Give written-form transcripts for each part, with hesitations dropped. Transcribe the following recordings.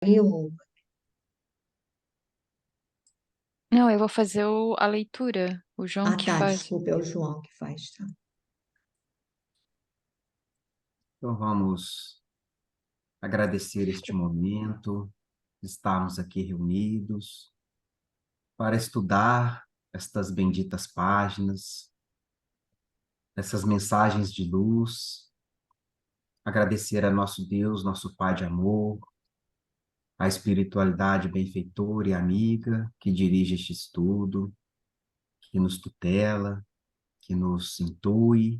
Eu, Não, eu vou fazer a leitura, o João que tá, faz. desculpa, é o João que faz, tá? Então vamos agradecer este momento, estarmos aqui reunidos para estudar estas benditas páginas, essas mensagens de luz, agradecer a nosso Deus, nosso Pai de amor, a espiritualidade benfeitora e amiga que dirige este estudo, que nos tutela, que nos intui.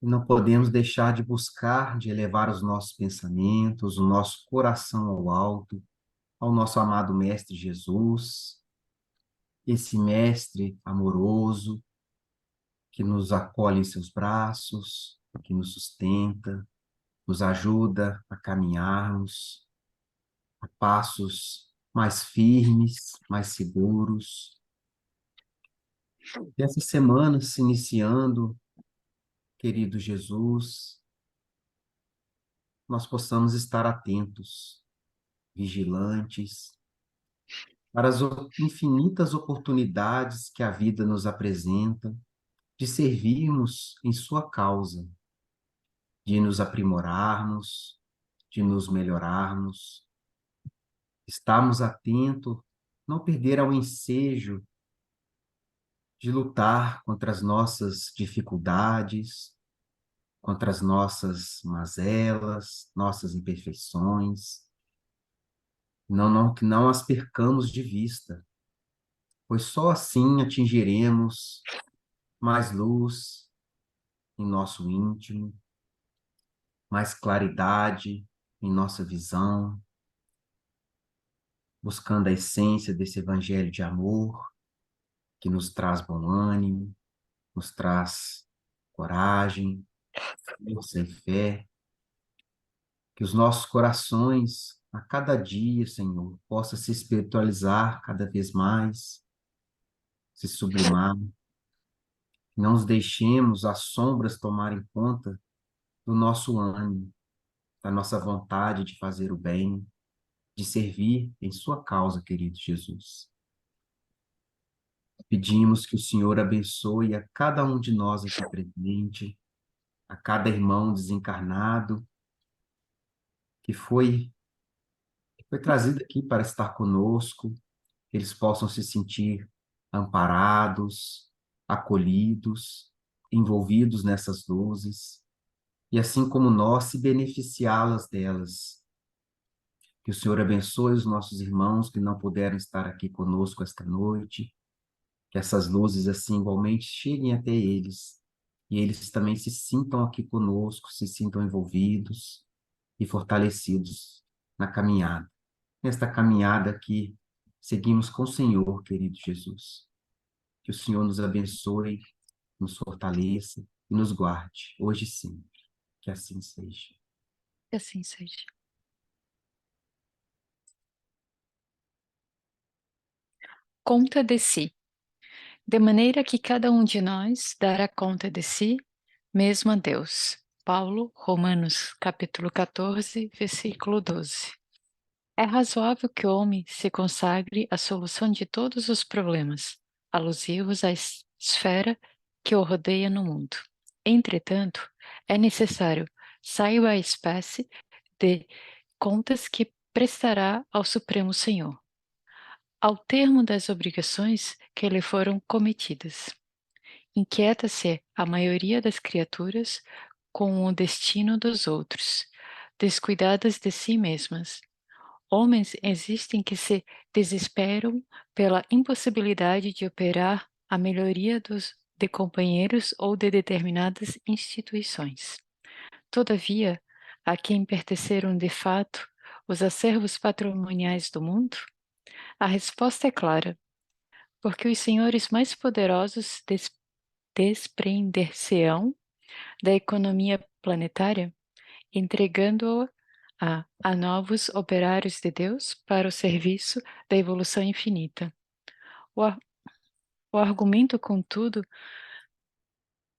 E não podemos deixar de buscar, de elevar os nossos pensamentos, o nosso coração ao alto, ao nosso amado Mestre Jesus, esse Mestre amoroso que nos acolhe em seus braços, que nos sustenta, nos ajuda a caminharmos a passos mais firmes, mais seguros. E essa semana se iniciando, querido Jesus, nós possamos estar atentos, vigilantes, para as infinitas oportunidades que a vida nos apresenta de servirmos em sua causa, de nos aprimorarmos, de nos melhorarmos, estarmos atentos, não perder ao ensejo de lutar contra as nossas dificuldades, contra as nossas mazelas, nossas imperfeições, que não as percamos de vista, pois só assim atingiremos mais luz em nosso íntimo, mais claridade em nossa visão, buscando a essência desse evangelho de amor que nos traz bom ânimo, nos traz coragem, força e fé, que os nossos corações a cada dia, Senhor, possa se espiritualizar cada vez mais, se sublimar, que não nos deixemos as sombras tomarem conta do nosso ânimo, da nossa vontade de fazer o bem, de servir em sua causa, querido Jesus. Pedimos que o Senhor abençoe a cada um de nós aqui presente, a cada irmão desencarnado que foi trazido aqui para estar conosco, que eles possam se sentir amparados, acolhidos, envolvidos nessas luzes, e assim como nós, se beneficiá-las delas. Que o Senhor abençoe os nossos irmãos que não puderam estar aqui conosco esta noite, que essas luzes, assim, igualmente cheguem até eles, e eles também se sintam aqui conosco, se sintam envolvidos e fortalecidos na caminhada. Nesta caminhada que seguimos com o Senhor, querido Jesus. Que o Senhor nos abençoe, nos fortaleça e nos guarde, hoje e sempre. Que assim seja. Que assim seja. Conta de si. De maneira que cada um de nós dará conta de si, mesmo a Deus. Paulo, Romanos, capítulo 14, versículo 12. É razoável que o homem se consagre à solução de todos os problemas, alusivos à esfera que o rodeia no mundo. Entretanto, é necessário saiba a espécie de contas que prestará ao Supremo Senhor, ao termo das obrigações que lhe foram cometidas. Inquieta-se a maioria das criaturas com o destino dos outros, descuidadas de si mesmas. Homens existem que se desesperam pela impossibilidade de operar a melhoria de companheiros ou de determinadas instituições. Todavia, a quem pertenceram de fato os acervos patrimoniais do mundo? A resposta é clara, porque os senhores mais poderosos desprender-se-ão da economia planetária, entregando-a a novos operários de Deus para o serviço da evolução infinita. O, ar- o argumento, contudo,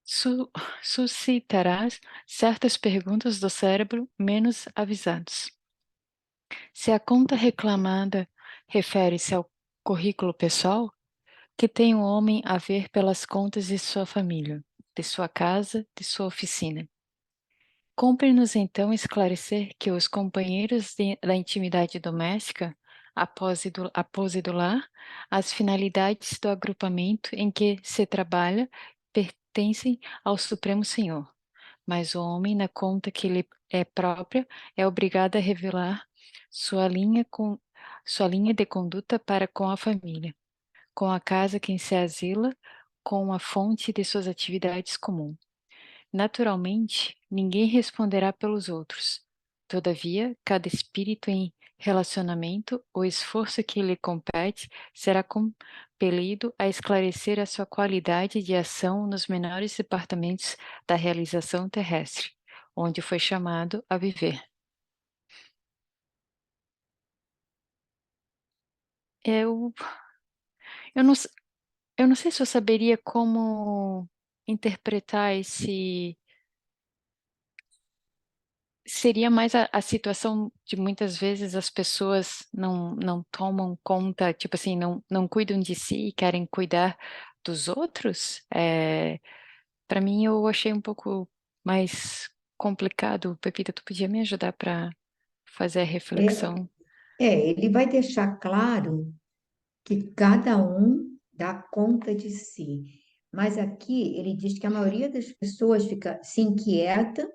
su suscitará certas perguntas do cérebro menos avisados. Se a conta reclamada refere-se ao currículo pessoal, que tem o homem a ver pelas contas de sua família, de sua casa, de sua oficina? Cumpre-nos então esclarecer que os companheiros da intimidade doméstica, após do lar, as finalidades do agrupamento em que se trabalha pertencem ao Supremo Senhor, mas o homem, na conta que lhe é própria, é obrigado a revelar sua sua linha de conduta para com a família, com a casa que se asila, com a fonte de suas atividades comuns. Naturalmente, ninguém responderá pelos outros. Todavia, cada espírito em relacionamento, o esforço que lhe compete será compelido a esclarecer a sua qualidade de ação nos menores departamentos da realização terrestre, onde foi chamado a viver. Eu, eu não, s- eu não sei se eu saberia como interpretar esse. Seria mais a situação de muitas vezes as pessoas não tomam conta, tipo assim, não cuidam de si e querem cuidar dos outros? Para mim, eu achei um pouco mais complicado. Pepita, tu podia me ajudar para fazer a É, reflexão? ele vai deixar claro que cada um dá conta de si. Mas aqui ele diz que a maioria das pessoas se inquieta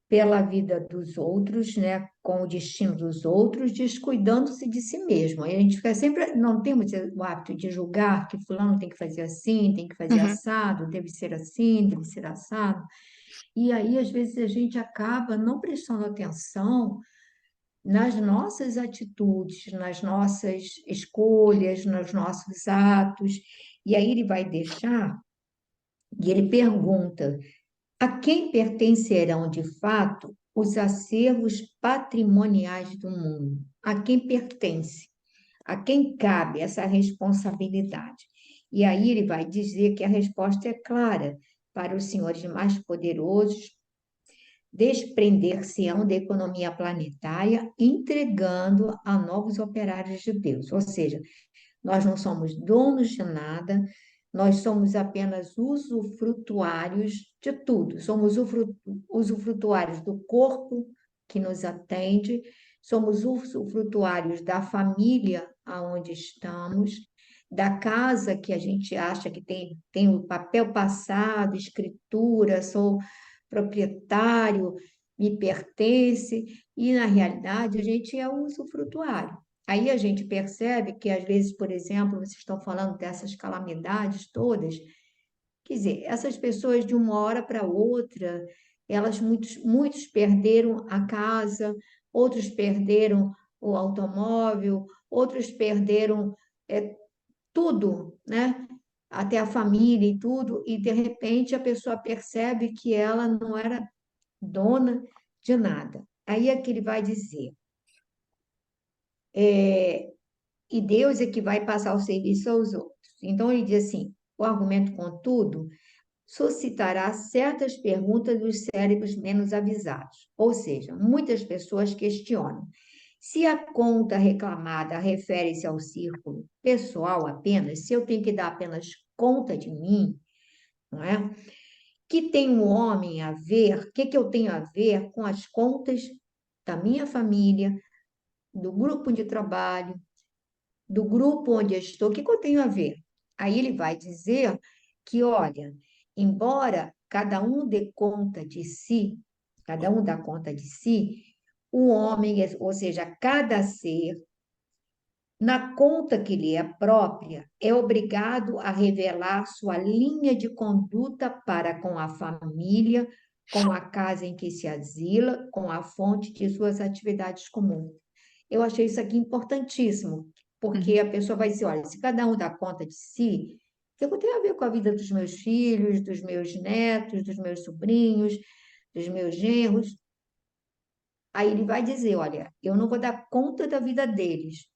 pela vida dos outros, né, com o destino dos outros, descuidando-se de si mesmo. Aí a gente fica sempre, não temos o hábito de julgar que fulano tem que fazer assim, tem que fazer Uhum, assado, deve ser assim, deve ser assado. E aí, às vezes, a gente acaba não prestando atenção nas nossas atitudes, nas nossas escolhas, nos nossos atos. E aí ele vai deixar, e ele pergunta: a quem pertencerão de fato os acervos patrimoniais do mundo? A quem pertence? A quem cabe essa responsabilidade? E aí ele vai dizer que a resposta é clara: para os senhores mais poderosos, desprender-se-ão da economia planetária, entregando a novos operários de Deus. Ou seja, nós não somos donos de nada, nós somos apenas usufrutuários de tudo. Somos usufrutuários do corpo que nos atende, somos usufrutuários da família aonde estamos, da casa que a gente acha que tem o papel passado, escritura, sou proprietário, me pertence, e na realidade a gente é o usufrutuário. Aí a gente percebe que, às vezes, por exemplo, vocês estão falando dessas calamidades todas, quer dizer, essas pessoas de uma hora para outra, muitos perderam a casa, outros perderam o automóvel, outros perderam tudo, né? Até a família e tudo, e de repente a pessoa percebe que ela não era dona de nada. Aí é que ele vai dizer, e Deus é que vai passar o serviço aos outros. Então ele diz assim, o argumento, contudo, suscitará certas perguntas dos cérebros menos avisados. Ou seja, muitas pessoas questionam se a conta reclamada refere-se ao círculo pessoal apenas, se eu tenho que dar apenas conta de mim, não é? Que tem um homem a ver, o que eu tenho a ver com as contas da minha família, do grupo de trabalho, do grupo onde eu estou, o que eu tenho a ver? Aí ele vai dizer que, olha, embora cada um dê conta de si, cada um dá conta de si, o homem, ou seja, cada ser, na conta que lhe é própria, é obrigado a revelar sua linha de conduta para com a família, com a casa em que se asila, com a fonte de suas atividades comuns. Eu achei isso aqui importantíssimo, porque uhum, a pessoa vai dizer, olha, se cada um dá conta de si, o que eu tenho a ver com a vida dos meus filhos, dos meus netos, dos meus sobrinhos, dos meus genros? Aí ele vai dizer, olha, eu não vou dar conta da vida deles,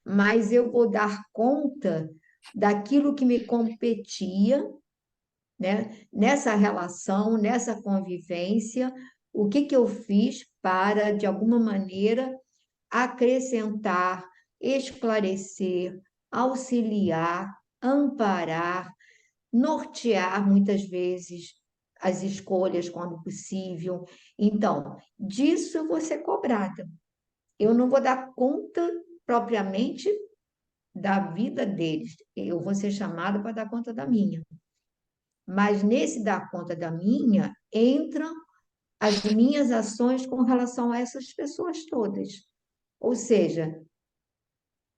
mas eu vou dar conta daquilo que me competia, né? Nessa relação, nessa convivência, o que que eu fiz para, de alguma maneira, acrescentar, esclarecer, auxiliar, amparar, nortear muitas vezes as escolhas quando possível. Então, disso eu vou ser cobrada. Eu não vou dar conta propriamente da vida deles, eu vou ser chamada para dar conta da minha. Mas nesse dar conta da minha, entram as minhas ações com relação a essas pessoas todas. Ou seja,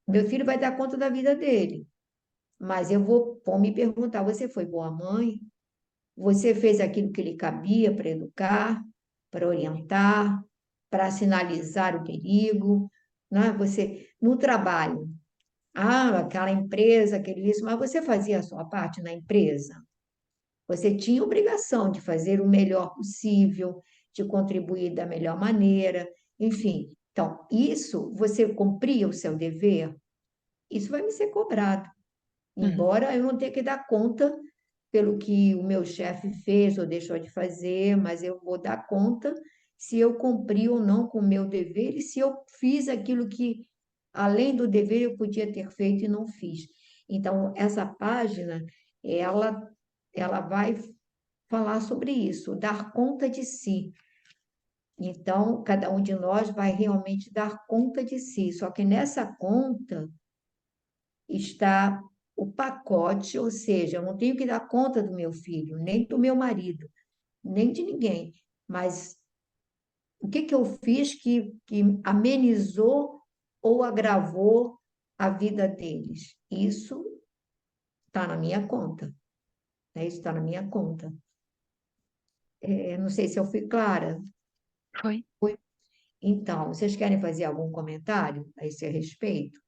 meu filho vai dar conta da vida dele, mas vão me perguntar: você foi boa mãe? Você fez aquilo que lhe cabia para educar, para orientar, para sinalizar o perigo, não é? Você, no trabalho, aquela empresa, aquele isso, mas você fazia a sua parte na empresa? Você tinha obrigação de fazer o melhor possível, de contribuir da melhor maneira, enfim. Então, isso, você cumpria o seu dever? Isso vai me ser cobrado. Uhum. Embora eu não tenha que dar conta pelo que o meu chefe fez ou deixou de fazer, mas eu vou dar conta se eu cumpri ou não com o meu dever e se eu fiz aquilo que, além do dever, eu podia ter feito e não fiz. Então, essa página, ela, ela vai falar sobre isso, dar conta de si. Então, cada um de nós vai realmente dar conta de si. Só que nessa conta está o pacote, ou seja, eu não tenho que dar conta do meu filho, nem do meu marido, nem de ninguém. Mas o que que eu fiz que amenizou ou agravou a vida deles? Isso está na minha conta, né? Isso está na minha conta. Não sei se eu fui clara. Foi. Então, vocês querem fazer algum comentário a esse respeito?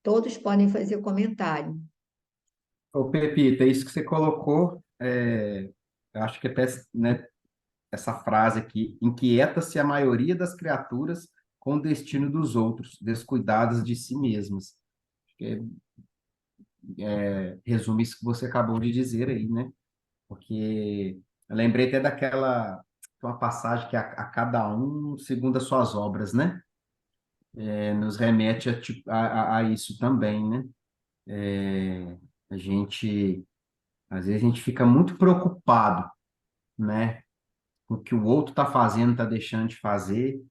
Todos podem fazer comentário. Ô, Pepita, isso que você colocou, eu acho que até, né, essa frase aqui, inquieta-se a maioria das criaturas com o destino dos outros, descuidadas de si mesmas. Acho que resume isso que você acabou de dizer aí, né? Porque eu lembrei até uma passagem que a cada um segundo as suas obras, né? Nos remete a isso também, né? É, a gente, às vezes a gente fica muito preocupado, né? Com o que o outro está fazendo, está deixando de fazer,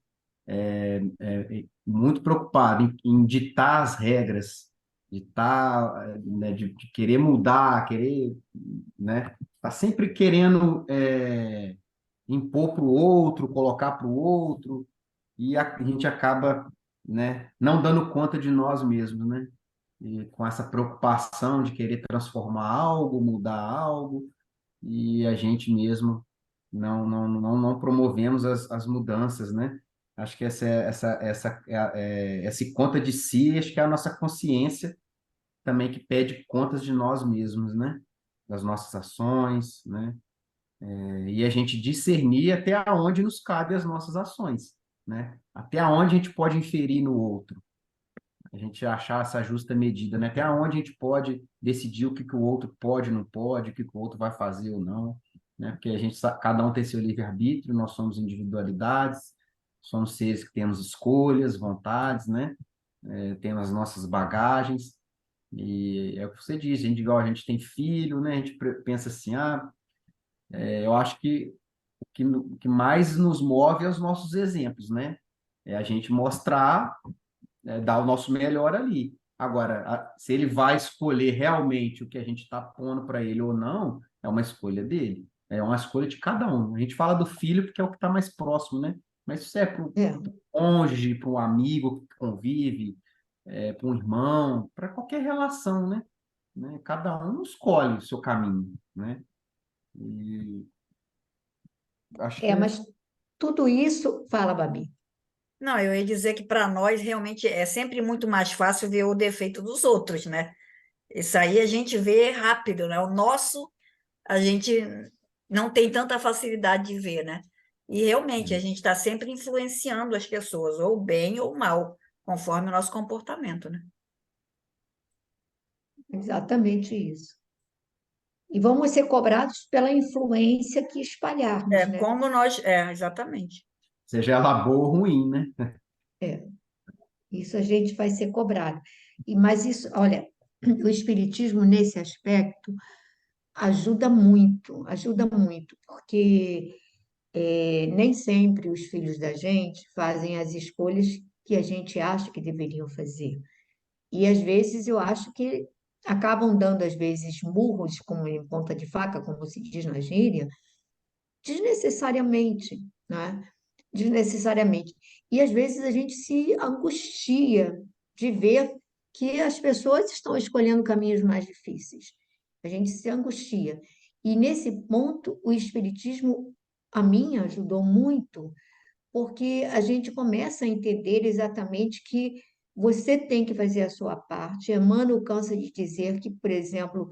muito preocupado em ditar as regras, né, de querer mudar, querer, né? Tá sempre querendo impor para o outro, colocar para o outro, e a gente acaba, né, não dando conta de nós mesmos, né? E com essa preocupação de querer transformar algo, mudar algo, e a gente mesmo não promovemos as mudanças, né? Acho que esse conta de si, acho que é a nossa consciência também que pede contas de nós mesmos, né? Das nossas ações, né? E a gente discernir até onde nos cabe as nossas ações, né? Até onde a gente pode inferir no outro, a gente achar essa justa medida, né? Até onde a gente pode decidir o que que o outro pode, não pode, o que que o outro vai fazer ou não, né? Porque cada um tem seu livre-arbítrio, nós somos individualidades, somos seres que temos escolhas, vontades, né? Temos as nossas bagagens, e é o que você disse, igual a gente tem filho, né? A gente pensa assim, eu acho que o que mais nos move é os nossos exemplos, né? É a gente mostrar, dar o nosso melhor ali. Agora, se ele vai escolher realmente o que a gente está pondo para ele ou não, é uma escolha dele. É uma escolha de cada um. A gente fala do filho porque é o que está mais próximo, né? Mas isso é para o É, cônjuge, para um amigo que convive, para um irmão, para qualquer relação, né? Cada um escolhe o seu caminho, né? E acho que mas tudo isso, fala, Babi. Não, eu ia dizer que para nós realmente é sempre muito mais fácil ver o defeito dos outros, né? Isso aí a gente vê rápido, né? O nosso, a gente não tem tanta facilidade de ver, né? E realmente a gente está sempre influenciando as pessoas, ou bem ou mal, conforme o nosso comportamento, né? Exatamente isso. E vamos ser cobrados pela influência que espalharmos, né? Exatamente. seja ela boa ou ruim, né? É, isso a gente vai ser cobrado. Mas isso, olha, o Espiritismo nesse aspecto ajuda muito, porque nem sempre os filhos da gente fazem as escolhas que a gente acha que deveriam fazer. E às vezes eu acho que acabam dando, às vezes, murros como em ponta de faca, como se diz na gíria, desnecessariamente, né? Desnecessariamente. E às vezes a gente se angustia de ver que as pessoas estão escolhendo caminhos mais difíceis. A gente se angustia. E nesse ponto, o Espiritismo, a mim, ajudou muito, porque a gente começa a entender exatamente que você tem que fazer a sua parte. Emmanuel cansa de dizer que, por exemplo,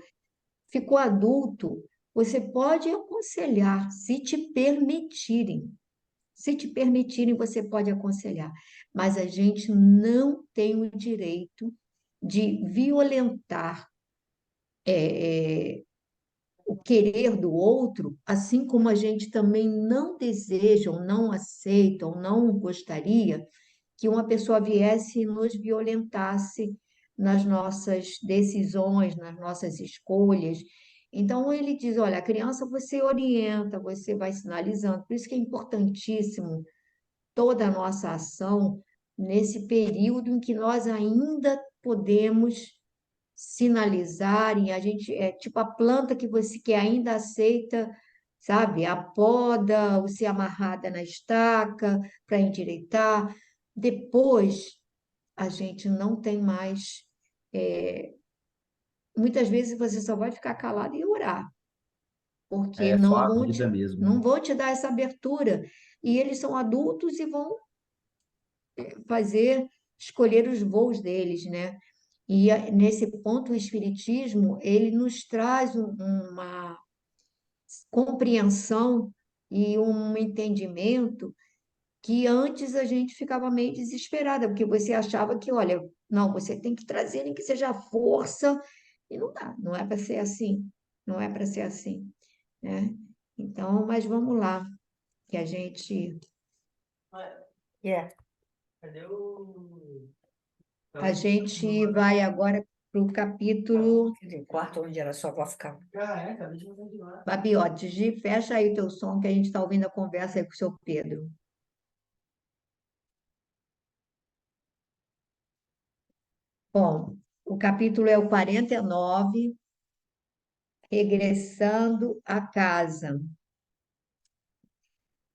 ficou adulto, você pode aconselhar, se te permitirem. Se te permitirem, você pode aconselhar. Mas a gente não tem o direito de violentar o querer do outro, assim como a gente também não deseja, ou não aceita, ou não gostaria que uma pessoa viesse e nos violentasse nas nossas decisões, nas nossas escolhas. Então, ele diz: olha, a criança você orienta, você vai sinalizando. Por isso que é importantíssimo toda a nossa ação nesse período em que nós ainda podemos sinalizar, e a gente é tipo a planta que ainda aceita, sabe, a poda, ou ser amarrada na estaca para endireitar. Depois a gente não tem mais. Muitas vezes você só vai ficar calado e orar, porque É só a vida mesmo, não né? vão te dar essa abertura. E eles são adultos e vão fazer, escolher os voos deles, né? E nesse ponto, o Espiritismo, ele nos traz uma compreensão e um entendimento que antes a gente ficava meio desesperada, porque você achava que, olha, não, você tem que trazer nem que seja força, e não dá, não é para ser assim, não é para ser assim, né? Então, mas vamos lá, que É. a gente vai agora para o capítulo Aquele quarto onde era sua avó ficava. Fabiote. Gi, fecha aí o teu som, que a gente está ouvindo a conversa aí com o seu Pedro. Bom, o capítulo é o 49, Regressando à Casa.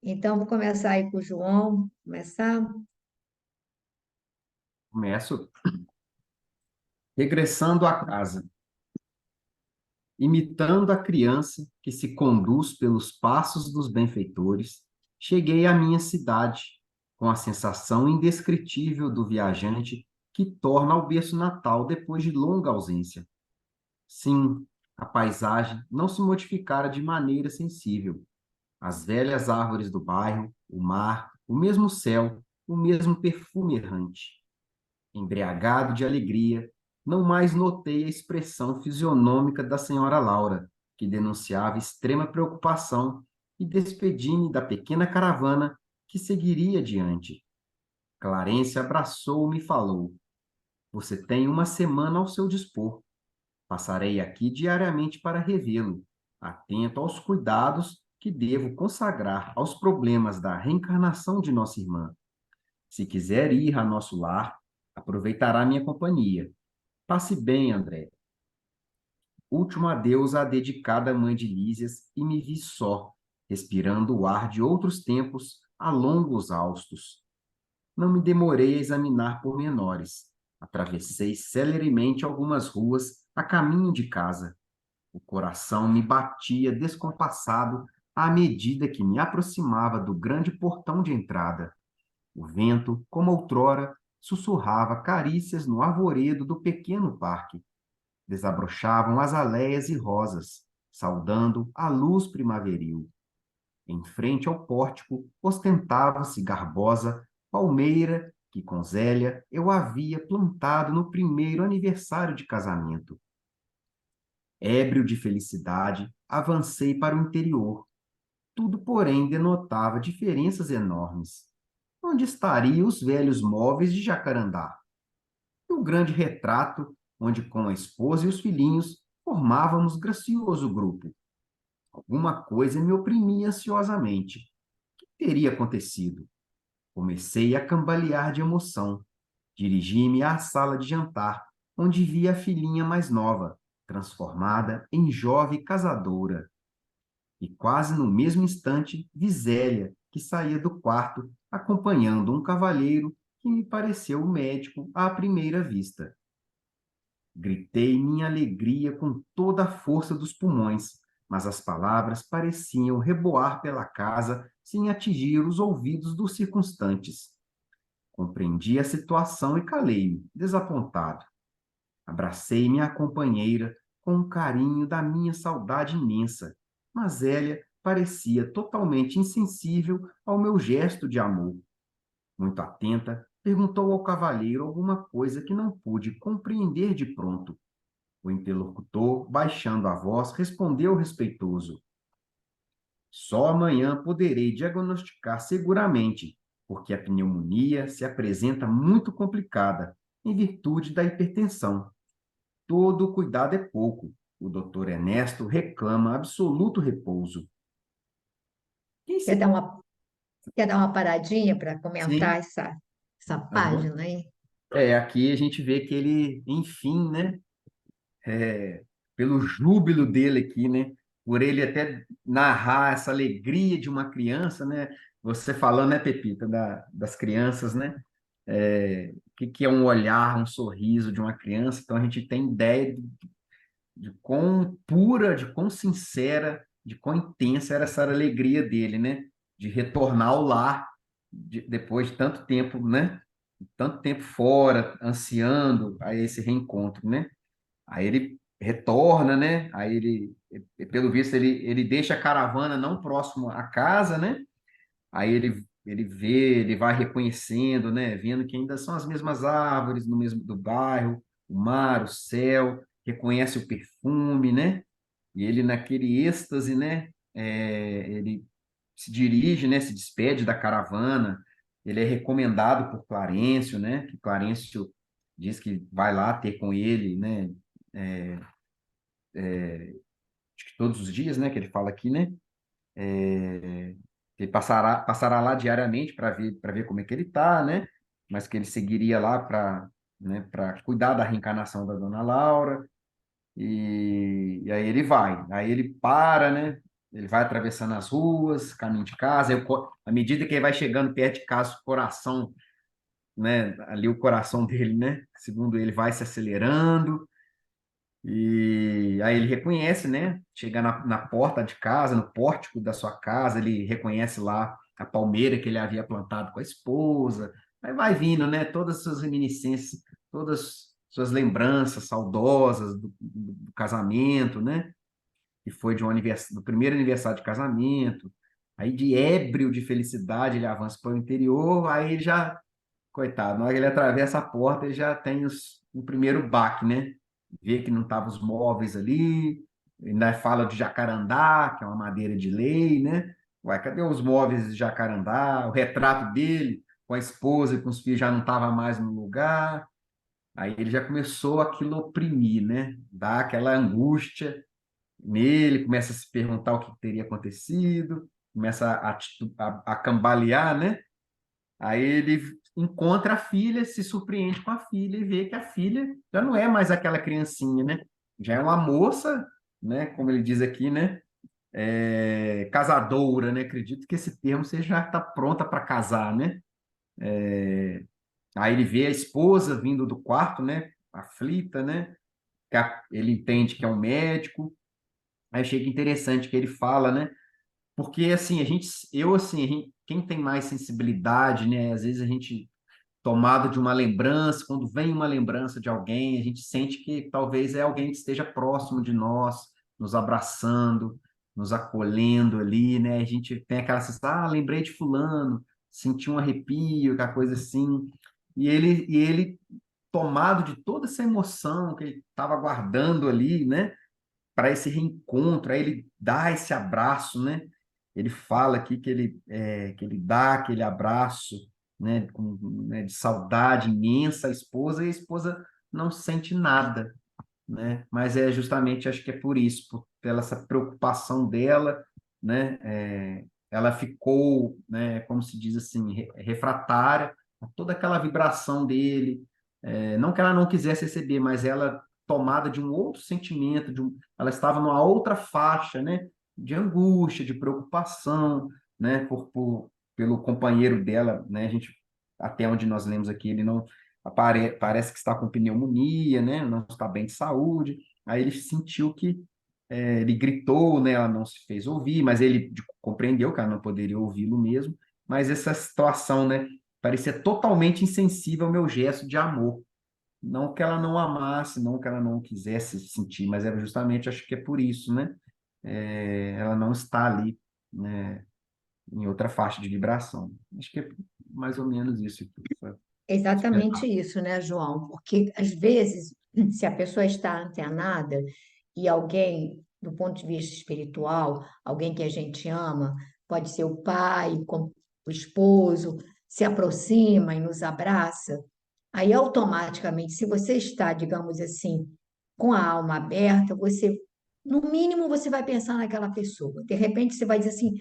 Então, vou começar aí com o João. Começar? Começo regressando à casa, imitando a criança que se conduz pelos passos dos benfeitores, cheguei à minha cidade, com a sensação indescritível do viajante que torna ao berço natal depois de longa ausência. Sim, a paisagem não se modificara de maneira sensível. As velhas árvores do bairro, o mar, o mesmo céu, o mesmo perfume errante. Embriagado de alegria, não mais notei a expressão fisionômica da senhora Laura, que denunciava extrema preocupação, e despedi-me da pequena caravana que seguiria adiante. Clarence abraçou-me e falou: Você tem uma semana ao seu dispor. Passarei aqui diariamente para revê-lo, atento aos cuidados que devo consagrar aos problemas da reencarnação de nossa irmã. Se quiser ir a nosso lar, aproveitará minha companhia. Passe bem, André. Último adeus à dedicada mãe de Lísias e me vi só, respirando o ar de outros tempos a longos haustos. Não me demorei a examinar pormenores. Atravessei celeremente algumas ruas a caminho de casa. O coração me batia descompassado à medida que me aproximava do grande portão de entrada. O vento, como outrora, sussurrava carícias no arvoredo do pequeno parque. Desabrochavam azaleias e rosas, saudando a luz primaveril. Em frente ao pórtico ostentava-se garbosa palmeira que com Zélia eu havia plantado no primeiro aniversário de casamento. Ébrio de felicidade, avancei para o interior. Tudo, porém, denotava diferenças enormes. onde estariam os velhos móveis de Jacarandá e o grande retrato onde, com a esposa e os filhinhos, formávamos gracioso grupo. Alguma coisa me oprimia ansiosamente. O que teria acontecido? Comecei a cambalear de emoção. Dirigi-me à sala de jantar, onde vi a filhinha mais nova, transformada em jovem casadora. E quase no mesmo instante vi Zélia, que saía do quarto, acompanhando um cavalheiro que me pareceu o médico à primeira vista. Gritei minha alegria com toda a força dos pulmões, mas as palavras pareciam reboar pela casa sem atingir os ouvidos dos circunstantes. Compreendi a situação e calei-me, desapontado. Abracei minha companheira com o carinho da minha saudade imensa, mas Zélia parecia totalmente insensível ao meu gesto de amor. Muito atenta, perguntou ao cavalheiro alguma coisa que não pude compreender de pronto. O interlocutor, baixando a voz, respondeu respeitoso: só amanhã poderei diagnosticar seguramente, porque a pneumonia se apresenta muito complicada, em virtude da hipertensão. Todo cuidado é pouco. O doutor Ernesto reclama absoluto repouso. Quem Quer se... dar uma, quer dar uma paradinha para comentar Sim. essa Aham. página aí? Aqui a gente vê que ele, enfim, né, é, pelo júbilo dele aqui, né, por ele até narrar essa alegria de uma criança, né, você falando, né, Pepita, das crianças, né, que é um olhar, um sorriso de uma criança, então a gente tem ideia de quão pura, de quão sincera, de quão intensa era essa alegria dele, né? De retornar ao lar depois de tanto tempo, né? Tanto tempo fora, ansiando a esse reencontro, né? Aí ele retorna, né? Aí pelo visto, ele deixa a caravana não próximo à casa, né? Aí ele vê, ele vai reconhecendo, né? Vendo que ainda são as mesmas árvores no mesmo do bairro, o mar, o céu, reconhece o perfume, né? E ele naquele êxtase, né? Ele se dirige, né? Se despede da caravana. Ele é recomendado por Clarencio, né? Que Clarencio diz que vai lá ter com ele, né? É, acho que todos os dias, né? Que ele fala aqui, né? Ele passará lá diariamente para ver como é que ele está, né? Mas que ele seguiria lá para, né, para cuidar da reencarnação da dona Laura. E aí ele vai. Aí ele para, né? Ele vai atravessando as ruas, caminho de casa. À medida que ele vai chegando perto de casa, o coração, né? Ali o coração dele, né? Segundo ele, vai se acelerando. E aí ele reconhece, né? Chega na porta de casa, no pórtico da sua casa, ele reconhece lá a palmeira que ele havia plantado com a esposa. Aí vai vindo, né? Todas as suas reminiscências, todas as suas lembranças saudosas do casamento, né? Que foi do primeiro aniversário de casamento. Aí de ébrio de felicidade ele avança para o interior, aí ele já, coitado, na hora que ele atravessa a porta, ele já tem o primeiro baque, né? Vê que não estavam os móveis ali, ainda fala de jacarandá, que é uma madeira de lei, né? Ué, cadê os móveis de jacarandá? O retrato dele com a esposa e com os filhos já não estava mais no lugar. Aí ele já começou aquilo a oprimir, né? Dá aquela angústia nele, começa a se perguntar o que teria acontecido, começa a cambalear, né? Aí ele encontra a filha, se surpreende com a filha e vê que a filha já não é mais aquela criancinha, né? Já é uma moça, né? Como ele diz aqui, né? Casadora, né? Acredito que esse termo você já está pronta para casar, né? Aí ele vê a esposa vindo do quarto, né? Aflita, né? Ele entende que é um médico. Aí chega interessante que ele fala, né? Porque assim, quem tem mais sensibilidade, né? Às vezes a gente tomado de uma lembrança, quando vem uma lembrança de alguém, a gente sente que talvez é alguém que esteja próximo de nós, nos abraçando, nos acolhendo ali, né? A gente tem aquela sensação, lembrei de fulano, senti um arrepio, aquela coisa assim. E ele tomado de toda essa emoção que ele estava guardando ali, né? Para esse reencontro, aí ele dá esse abraço, né? Ele fala aqui que ele dá aquele abraço né, né, de saudade imensa a esposa, e a esposa não sente nada, né? Mas é justamente, acho que é por isso, pela essa preocupação dela, né? Ela ficou, né, como se diz assim, refratária a toda aquela vibração dele. Não que ela não quisesse receber, mas ela tomada de um outro sentimento, ela estava numa outra faixa, né? De angústia, de preocupação, né? Pelo companheiro dela, né? A gente, até onde nós lemos aqui, ele não parece que está com pneumonia, né? Não está bem de saúde. Aí ele sentiu que ele gritou, né? Ela não se fez ouvir, mas ele compreendeu que ela não poderia ouvi-lo mesmo. Mas essa situação, né? Parecia totalmente insensível ao meu gesto de amor. Não que ela não amasse, não que ela não quisesse sentir, mas era justamente, acho que é por isso, né? Ela não está ali, né? Em outra faixa de vibração. Acho que é mais ou menos isso que foi Exatamente esperado. isso, né, João? Porque às vezes, se a pessoa está antenada e alguém, do ponto de vista espiritual, alguém que a gente ama, pode ser o pai, o esposo, se aproxima e nos abraça, aí automaticamente, se você está, digamos assim, com a alma aberta, você, no mínimo, você vai pensar naquela pessoa. De repente, você vai dizer assim,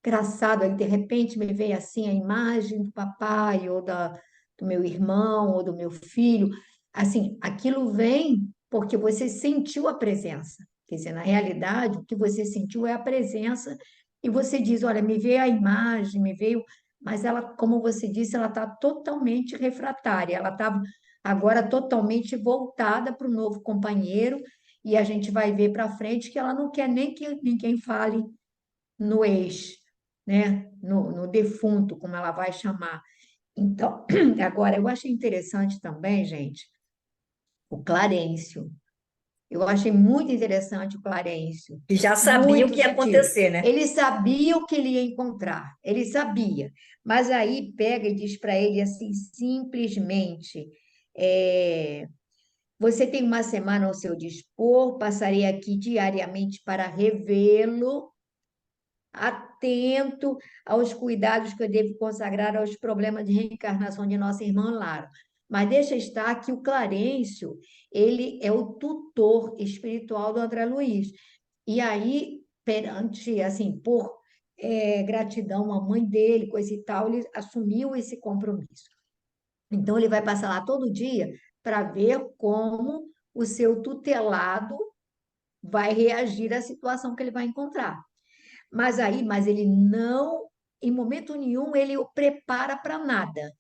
engraçado, aí de repente me veio assim a imagem do papai ou do meu irmão ou do meu filho. Assim, aquilo vem porque você sentiu a presença. Quer dizer, na realidade, o que você sentiu é a presença e você diz, olha, me veio a imagem, me veio, mas ela, como você disse, ela está totalmente refratária, ela está agora totalmente voltada para o novo companheiro e a gente vai ver para frente que ela não quer nem que ninguém fale no ex, né? No defunto, como ela vai chamar. Então, agora, eu achei interessante também, gente, o Clarencio. Eu achei muito interessante o Clarencio, E já sabia o muito que ia sutil. acontecer, né? Ele sabia o que ele ia encontrar, ele sabia. Mas aí pega e diz para ele assim, simplesmente: é, você tem uma semana ao seu dispor, passarei aqui diariamente para revê-lo, atento aos cuidados que eu devo consagrar aos problemas de reencarnação de nossa irmã Lara. Mas deixa estar que o Clarencio, ele é o tutor espiritual do André Luiz. E aí, perante, assim, por gratidão à mãe dele, coisa e tal, ele assumiu esse compromisso. Então, ele vai passar lá todo dia para ver como o seu tutelado vai reagir à situação que ele vai encontrar. Mas ele não, em momento nenhum, ele o prepara para nada.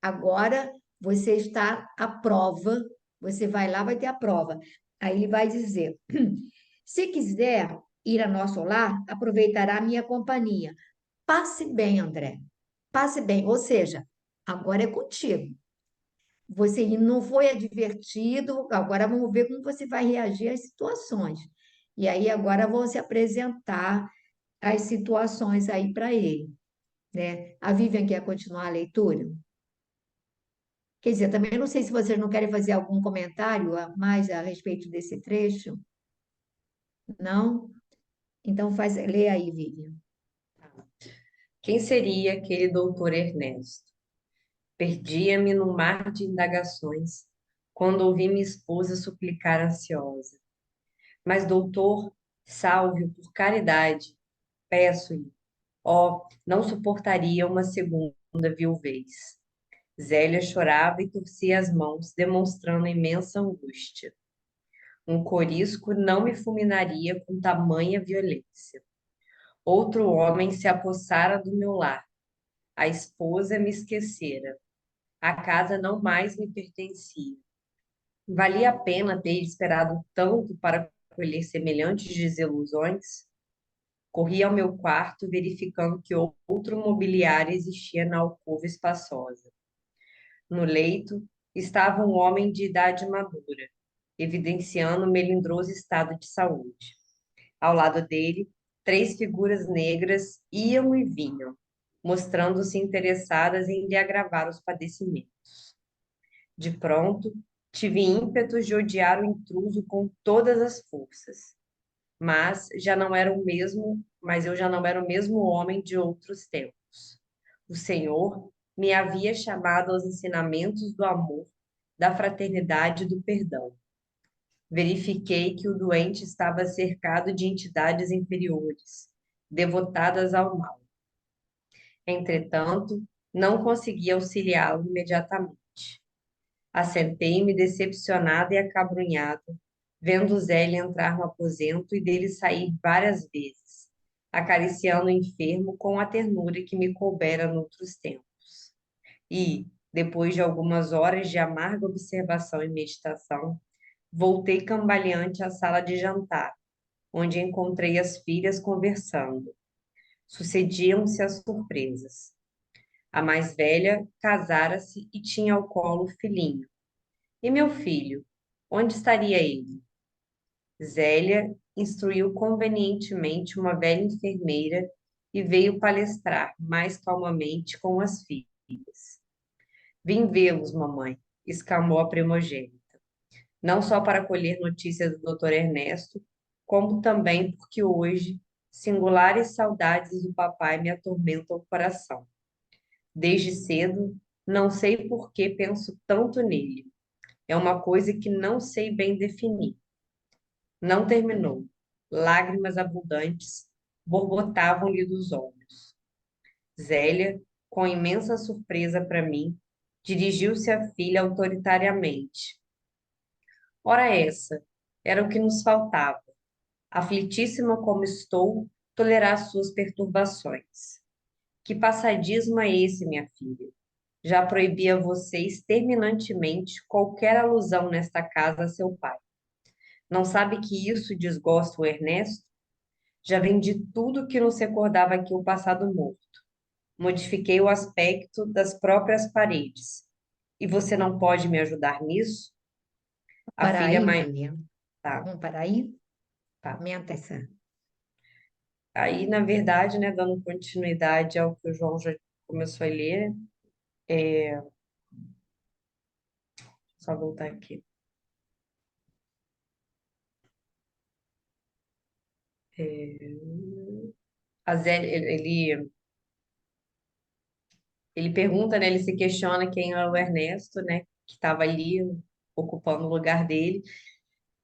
Agora você está à prova, você vai lá, vai ter a prova. Aí ele vai dizer: se quiser ir a nosso lar, aproveitará a minha companhia. Passe bem, André. Passe bem. Ou seja, agora é contigo. Você não foi advertido, agora vamos ver como você vai reagir às situações. E aí agora vão se apresentar as situações aí para ele, né? A Vivian quer continuar a leitura? Quer dizer, também não sei se vocês não querem fazer algum comentário a mais a respeito desse trecho, não? Então lê aí, Vivian. Quem seria aquele doutor Ernesto? Perdia-me num mar de indagações, quando ouvi minha esposa suplicar ansiosa. Mas, doutor, salve-o por caridade, peço-lhe. Oh, não suportaria uma segunda viuvez. Zélia chorava e torcia as mãos, demonstrando imensa angústia. Um corisco não me fulminaria com tamanha violência. Outro homem se apossara do meu lar. A esposa me esquecera. A casa não mais me pertencia. Valia a pena ter esperado tanto para colher semelhantes desilusões? Corri ao meu quarto, verificando que outro mobiliário existia na alcova espaçosa. No leito estava um homem de idade madura, evidenciando um melindroso estado de saúde. Ao lado dele, 3 figuras negras iam e vinham, mostrando-se interessadas em lhe agravar os padecimentos. De pronto, tive ímpetos de odiar o intruso com todas as forças, mas eu já não era o mesmo homem de outros tempos. O Senhor me havia chamado aos ensinamentos do amor, da fraternidade e do perdão. Verifiquei que o doente estava cercado de entidades inferiores, devotadas ao mal. Entretanto, não consegui auxiliá-lo imediatamente. Assentei-me decepcionada e acabrunhada, vendo Zélia entrar no aposento e dele sair várias vezes, acariciando o enfermo com a ternura que me coubera noutros tempos. E, depois de algumas horas de amarga observação e meditação, voltei cambaleante à sala de jantar, onde encontrei as filhas conversando. Sucediam-se as surpresas. A mais velha casara-se e tinha ao colo o filhinho. E meu filho, onde estaria ele? Zélia instruiu convenientemente uma velha enfermeira e veio palestrar mais calmamente com as filhas. Vim vê-los, mamãe, exclamou a primogênita, não só para colher notícias do Dr. Ernesto, como também porque hoje singulares saudades do papai me atormentam o coração. Desde cedo, não sei por que penso tanto nele. É uma coisa que não sei bem definir. Não terminou. Lágrimas abundantes borbotavam-lhe dos olhos. Zélia, com imensa surpresa para mim, dirigiu-se à filha autoritariamente. Ora essa, era o que nos faltava. Aflitíssima como estou, tolerar suas perturbações. Que passadismo é esse, minha filha? Já proibi a vocês terminantemente qualquer alusão nesta casa a seu pai. Não sabe que isso desgosta o Ernesto? Já vendi tudo que nos recordava aqui o passado morto. Modifiquei o aspecto das próprias paredes. E você não pode me ajudar nisso? A Para filha aí, mais... Maria. Tá, Vamos parar aí? tá. Minha atenção. Aí, na verdade, né, dando continuidade ao que o João já começou a ler, só voltar aqui. A Zé, ele pergunta, né, ele se questiona quem é o Ernesto, né, que estava ali ocupando o lugar dele.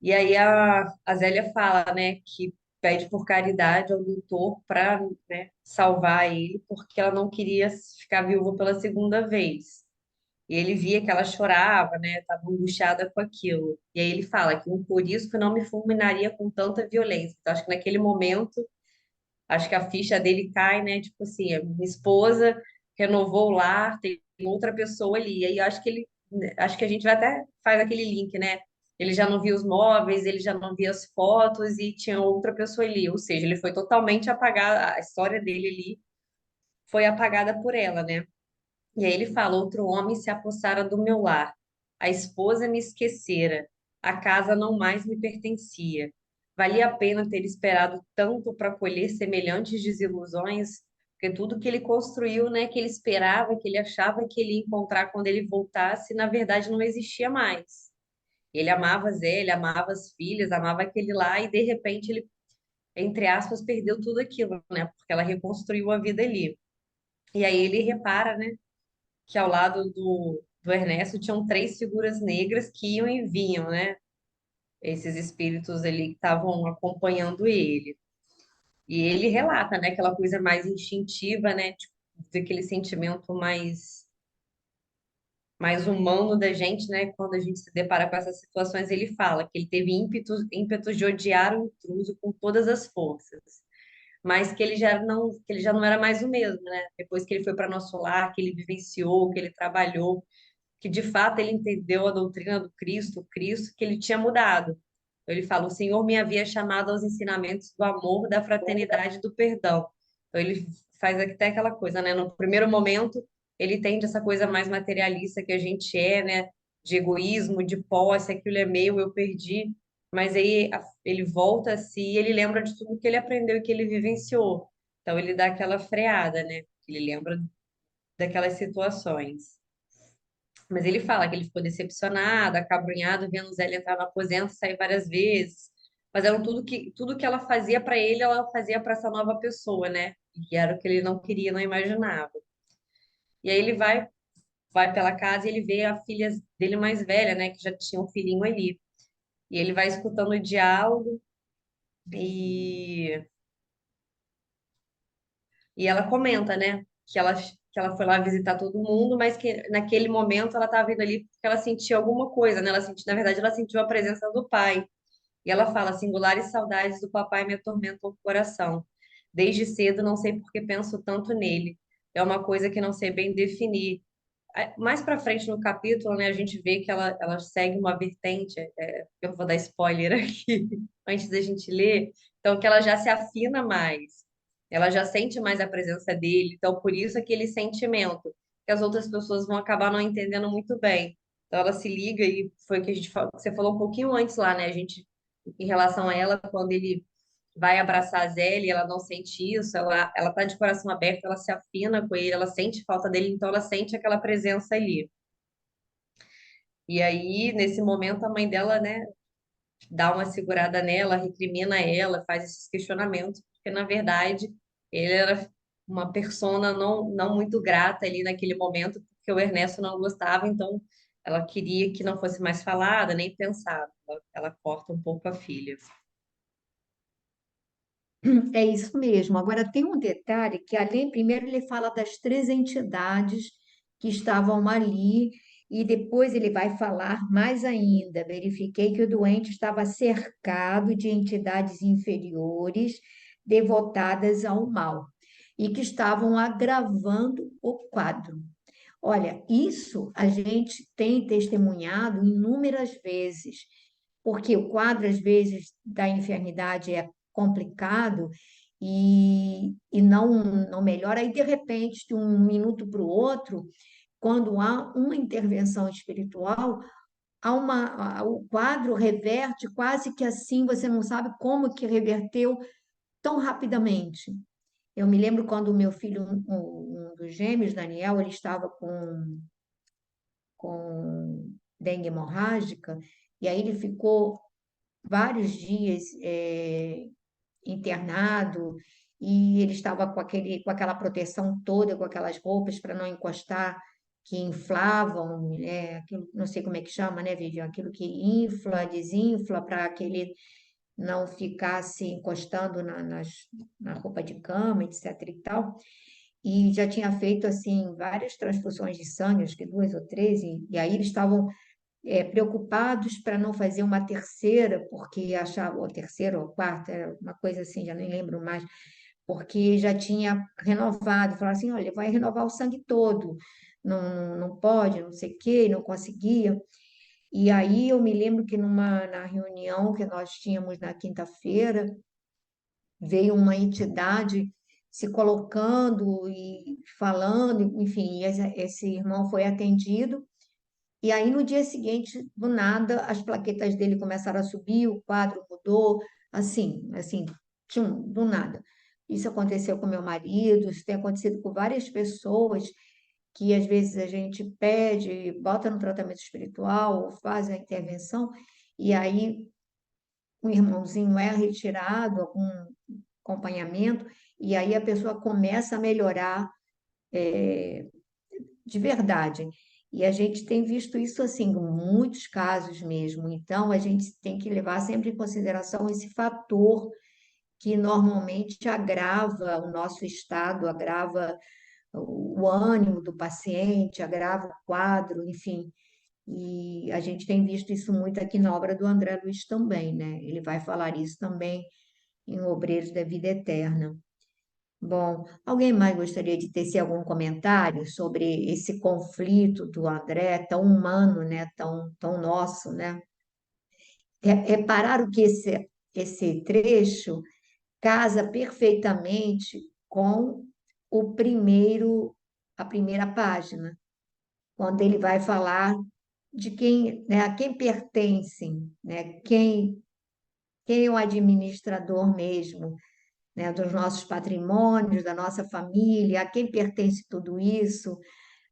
E aí a Zélia fala, né, que pede por caridade ao doutor para, né, salvar ele, porque ela não queria ficar viúva pela segunda vez. E ele via que ela chorava, né, estava angustiada com aquilo. E aí ele fala que por isso que não me fulminaria com tanta violência. Então, acho que naquele momento, acho que a ficha dele cai, né, tipo assim, a minha esposa renovou o lar, tem outra pessoa ali. E aí acho que acho que a gente vai até faz aquele link, né? Ele já não via os móveis, ele já não via as fotos e tinha outra pessoa ali. Ou seja, ele foi totalmente apagado, a história dele ali foi apagada por ela, né? E aí ele fala: outro homem se apossara do meu lar. A esposa me esquecera. A casa não mais me pertencia. Valia a pena ter esperado tanto para colher semelhantes desilusões? Porque tudo que ele construiu, né, que ele esperava, que ele achava que ele ia encontrar quando ele voltasse, na verdade não existia mais. Ele amava Zé, ele amava as filhas, amava aquele lá, e de repente ele, entre aspas, perdeu tudo aquilo, né? Porque ela reconstruiu a vida ali. E aí ele repara, né, que ao lado do Ernesto tinham três figuras negras que iam e vinham, né? Esses espíritos ali que estavam acompanhando ele. E ele relata, né, aquela coisa mais instintiva, né, tipo, daquele sentimento mais humano da gente, né? Quando a gente se depara com essas situações, ele fala que ele teve ímpetos de odiar o intruso com todas as forças, mas que ele já não era mais o mesmo, né? Depois que ele foi para nosso lar, que ele vivenciou, que ele trabalhou, que de fato ele entendeu a doutrina do Cristo, o Cristo, que ele tinha mudado. Ele fala: o Senhor me havia chamado aos ensinamentos do amor, da fraternidade e do perdão. Então ele faz até aquela coisa, né? No primeiro momento, ele tende essa coisa mais materialista que a gente é, né? De egoísmo, de posse, aquilo é meu, eu perdi. Mas aí ele volta a si e ele lembra de tudo que ele aprendeu e que ele vivenciou. Então ele dá aquela freada, né? Ele lembra daquelas situações. Mas ele fala que ele ficou decepcionado, acabrunhado, vendo Zélia entrar no aposento, sair várias vezes. Mas era tudo que ela fazia para ele, ela fazia para essa nova pessoa, né? E era o que ele não queria, não imaginava. E aí ele vai pela casa e ele vê a filha dele mais velha, né, que já tinha um filhinho ali. E ele vai escutando o diálogo e, e ela comenta, né, que ela foi lá visitar todo mundo, mas que naquele momento ela estava indo ali porque ela sentia alguma coisa, né? Na verdade, ela sentiu a presença do pai. E ela fala: singulares saudades do papai me atormentam o coração. Desde cedo não sei por que penso tanto nele. É uma coisa que não sei bem definir. Mais para frente no capítulo, né, a gente vê que ela segue uma vertente, eu vou dar spoiler aqui, antes da gente ler, então que ela já se afina mais, ela já sente mais a presença dele, então por isso aquele sentimento que as outras pessoas vão acabar não entendendo muito bem. Então ela se liga e foi o que a gente falou, você falou um pouquinho antes lá, né, a gente, em relação a ela, quando ele vai abraçar a Zélia, ela não sente isso, ela tá de coração aberto, ela se afina com ele, ela sente falta dele, então ela sente aquela presença ali. E aí, nesse momento, a mãe dela, né, dá uma segurada nela, recrimina ela, faz esses questionamentos, porque na verdade ele era uma persona não muito grata ali naquele momento, porque o Ernesto não gostava, então ela queria que não fosse mais falada, nem pensada. Ela corta um pouco a filha. É isso mesmo. Agora, tem um detalhe que, além, primeiro, ele fala das três entidades que estavam ali, e depois ele vai falar mais ainda. Verifiquei que o doente estava cercado de entidades inferiores devotadas ao mal e que estavam agravando o quadro. Olha, isso a gente tem testemunhado inúmeras vezes, porque o quadro, às vezes, da enfermidade é complicado e não melhora, aí, de repente, de um minuto para o outro, quando há uma intervenção espiritual, o quadro reverte quase que assim, você não sabe como que reverteu tão rapidamente. Eu me lembro quando o meu filho, um dos gêmeos, Daniel, ele estava com dengue hemorrágica, e aí ele ficou vários dias internado, e ele estava com aquela proteção toda, com aquelas roupas para não encostar, que inflavam, aquilo, não sei como é que chama, né, Vivian? Aquilo que infla, desinfla, para que ele não ficasse encostando na roupa de cama, etc e tal. E já tinha feito, assim, várias transfusões de sangue, acho que duas ou três, e aí eles estavam preocupados para não fazer uma terceira, porque achavam, ou terceira ou quarta, era uma coisa assim, já nem lembro mais, porque já tinha renovado, falaram assim, olha, vai renovar o sangue todo, não pode, não sei o quê, não conseguia. E aí eu me lembro que na reunião que nós tínhamos na quinta-feira, veio uma entidade se colocando e falando, enfim, e esse irmão foi atendido. E aí, no dia seguinte, do nada, as plaquetas dele começaram a subir, o quadro mudou, assim, tchum, do nada. Isso aconteceu com meu marido, isso tem acontecido com várias pessoas que às vezes a gente pede, bota no tratamento espiritual, ou faz a intervenção, e aí um irmãozinho é retirado, algum acompanhamento, e aí a pessoa começa a melhorar de verdade. E a gente tem visto isso assim, em muitos casos mesmo. Então, a gente tem que levar sempre em consideração esse fator que normalmente agrava o nosso estado, agrava o ânimo do paciente, agrava o quadro, enfim. E a gente tem visto isso muito aqui na obra do André Luiz também, né? Ele vai falar isso também em Obreiros da Vida Eterna. Bom, alguém mais gostaria de tecer algum comentário sobre esse conflito do André, tão humano, né? Tão nosso, né? Repararam que esse trecho casa perfeitamente com a primeira página, quando ele vai falar de quem, né, a quem pertencem, né? Quem é o administrador mesmo, né, dos nossos patrimônios, da nossa família, a quem pertence tudo isso.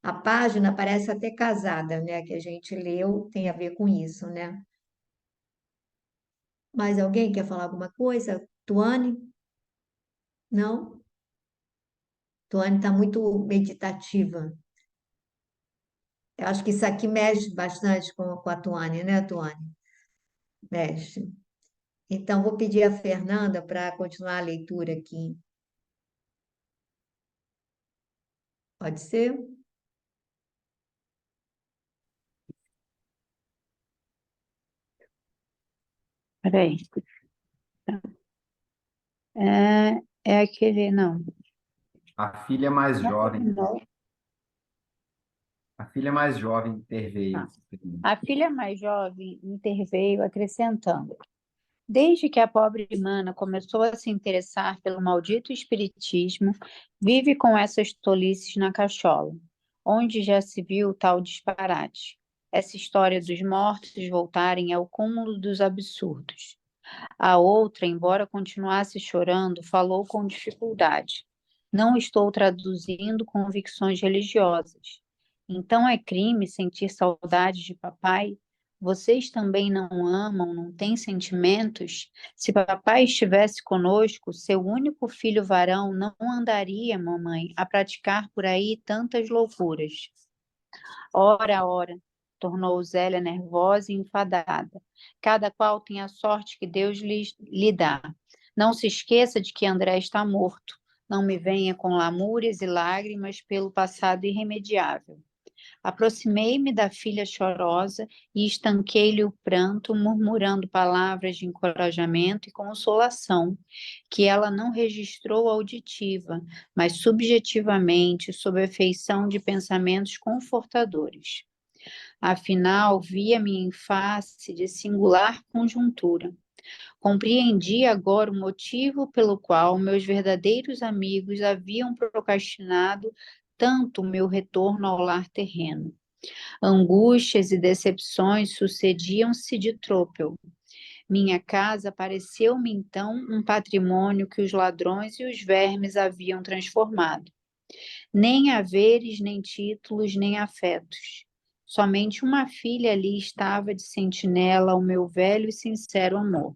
A página parece até casada, né, que a gente leu, tem a ver com isso, né? Mais alguém quer falar alguma coisa? Tuane? Não? Tuane está muito meditativa. Eu acho que isso aqui mexe bastante com a Tuane, né, Tuane? Mexe. Então, vou pedir a Fernanda para continuar a leitura aqui. Pode ser? Peraí. É aquele, não. A filha mais Não jovem, terminou. a filha mais jovem interveio. Tá. A filha mais jovem interveio, acrescentando: Desde que a pobre Mana começou a se interessar pelo maldito espiritismo, vive com essas tolices na cachola, onde já se viu tal disparate. Essa história dos mortos voltarem é o cúmulo dos absurdos. A outra, embora continuasse chorando, falou com dificuldade. Não estou traduzindo convicções religiosas. Então é crime sentir saudade de papai? Vocês também não amam, não têm sentimentos? Se papai estivesse conosco, seu único filho varão não andaria, mamãe, a praticar por aí tantas loucuras. Ora, ora, tornou Zélia nervosa e enfadada. Cada qual tem a sorte que Deus lhe dá. Não se esqueça de que André está morto. Não me venha com lamúrias e lágrimas pelo passado irremediável. Aproximei-me da filha chorosa e estanquei-lhe o pranto, murmurando palavras de encorajamento e consolação, que ela não registrou auditiva, mas subjetivamente, sob a feição de pensamentos confortadores. Afinal, via-me em face de singular conjuntura. Compreendi agora o motivo pelo qual meus verdadeiros amigos haviam procrastinado tanto o meu retorno ao lar terreno. Angústias e decepções sucediam-se de tropel. Minha casa pareceu-me então um patrimônio que os ladrões e os vermes haviam transformado. Nem haveres, nem títulos, nem afetos. Somente uma filha ali estava de sentinela ao meu velho e sincero amor.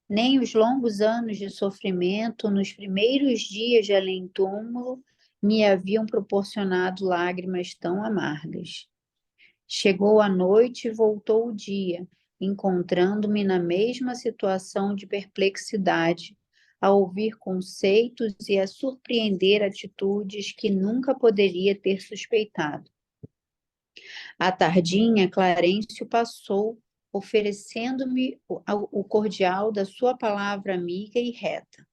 Nem os longos anos de sofrimento nos primeiros dias de além-túmulo me haviam proporcionado lágrimas tão amargas. Chegou a noite e voltou o dia, encontrando-me na mesma situação de perplexidade, a ouvir conceitos e a surpreender atitudes que nunca poderia ter suspeitado. À tardinha, Clarencio passou, oferecendo-me o cordial da sua palavra amiga e reta.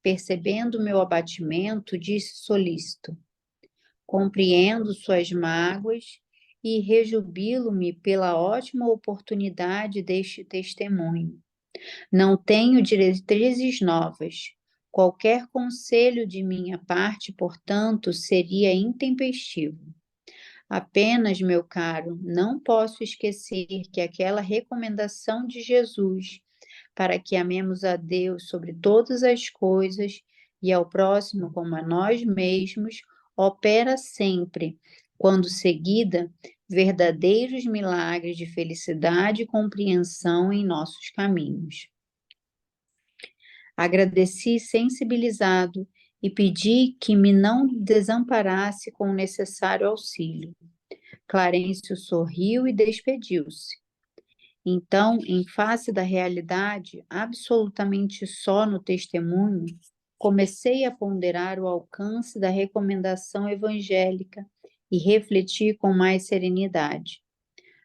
Percebendo meu abatimento, disse solícito: Compreendo suas mágoas e rejubilo-me pela ótima oportunidade deste testemunho. Não tenho diretrizes novas. Qualquer conselho de minha parte, portanto, seria intempestivo. Apenas, meu caro, não posso esquecer que aquela recomendação de Jesus para que amemos a Deus sobre todas as coisas e ao próximo como a nós mesmos opera sempre, quando seguida, verdadeiros milagres de felicidade e compreensão em nossos caminhos. Agradeci sensibilizado e pedi que me não desamparasse com o necessário auxílio. Clarencio sorriu e despediu-se. Então, em face da realidade, absolutamente só no testemunho, comecei a ponderar o alcance da recomendação evangélica e refleti com mais serenidade.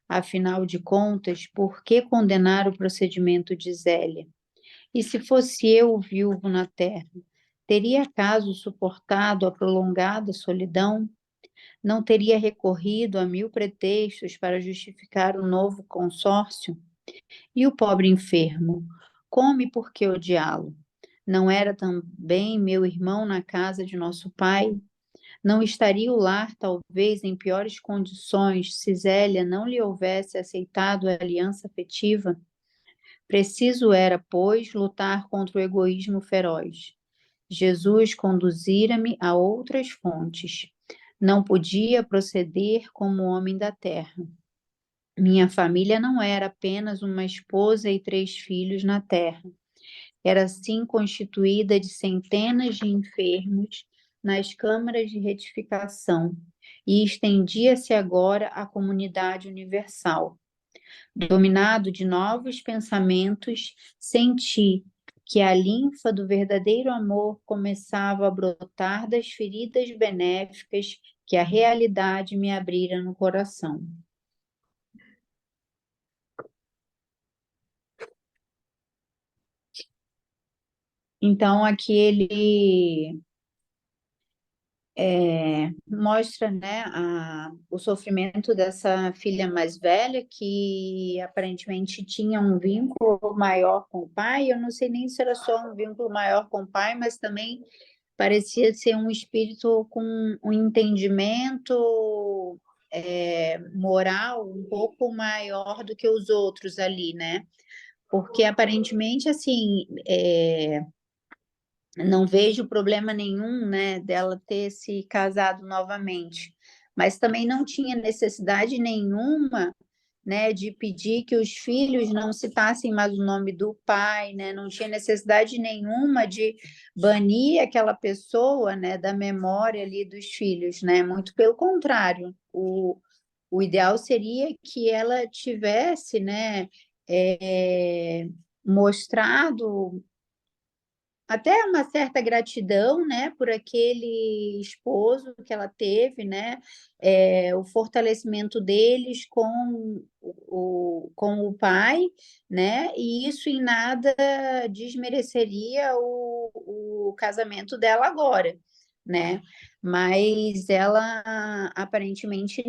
Afinal de contas, por que condenar o procedimento de Zélia? E se fosse eu o viúvo na terra, teria acaso suportado a prolongada solidão? Não teria recorrido a 1000 pretextos para justificar o novo consórcio? E o pobre enfermo? Como e por que odiá-lo? Não era também meu irmão na casa de nosso pai? Não estaria o lar, talvez, em piores condições se Zélia não lhe houvesse aceitado a aliança afetiva? Preciso era, pois, lutar contra o egoísmo feroz. Jesus conduzira-me a outras fontes. Não podia proceder como homem da terra. Minha família não era apenas uma esposa e 3 filhos na terra. Era sim constituída de centenas de enfermos nas câmaras de retificação, e estendia-se agora à comunidade universal. Dominado de novos pensamentos, senti que a linfa do verdadeiro amor começava a brotar das feridas benéficas que a realidade me abrira no coração. Então, aqui ele mostra, né, o sofrimento dessa filha mais velha, que aparentemente tinha um vínculo maior com o pai. Eu não sei nem se era só um vínculo maior com o pai, mas também parecia ser um espírito com um entendimento moral um pouco maior do que os outros ali, né? Porque aparentemente, assim, não vejo problema nenhum, né, dela ter se casado novamente, mas também não tinha necessidade nenhuma, né, de pedir que os filhos não citassem mais o nome do pai, né, não tinha necessidade nenhuma de banir aquela pessoa, né, da memória ali dos filhos, né, muito pelo contrário, o ideal seria que ela tivesse, né, mostrado até uma certa gratidão, né, por aquele esposo que ela teve, né, o fortalecimento deles com o pai, né, e isso em nada desmereceria o casamento dela agora, né, mas ela aparentemente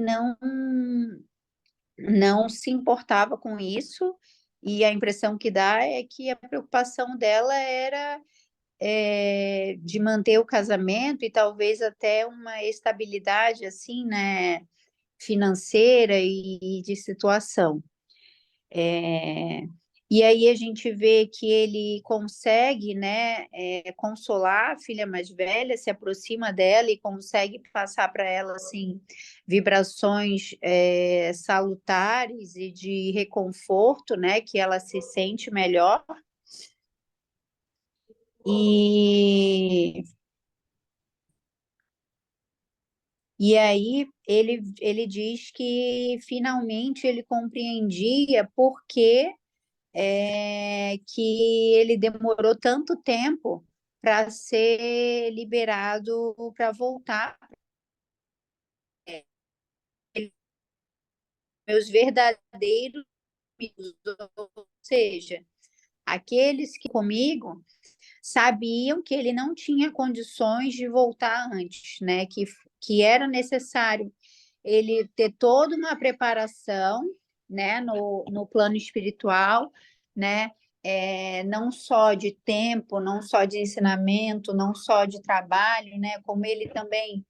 não se importava com isso, e a impressão que dá é que a preocupação dela era de manter o casamento e talvez até uma estabilidade assim, né, financeira e de situação. E aí a gente vê que ele consegue, né, consolar a filha mais velha, se aproxima dela e consegue passar para ela assim vibrações salutares e de reconforto, né, que ela se sente melhor. E E aí ele diz que finalmente ele compreendia por que que ele demorou tanto tempo para ser liberado para voltar. Meus verdadeiros amigos, ou seja, aqueles que comigo sabiam que ele não tinha condições de voltar antes, né? Que era necessário ele ter toda uma preparação, né? No plano espiritual, né? Não só de tempo, não só de ensinamento, não só de trabalho, né? Como ele também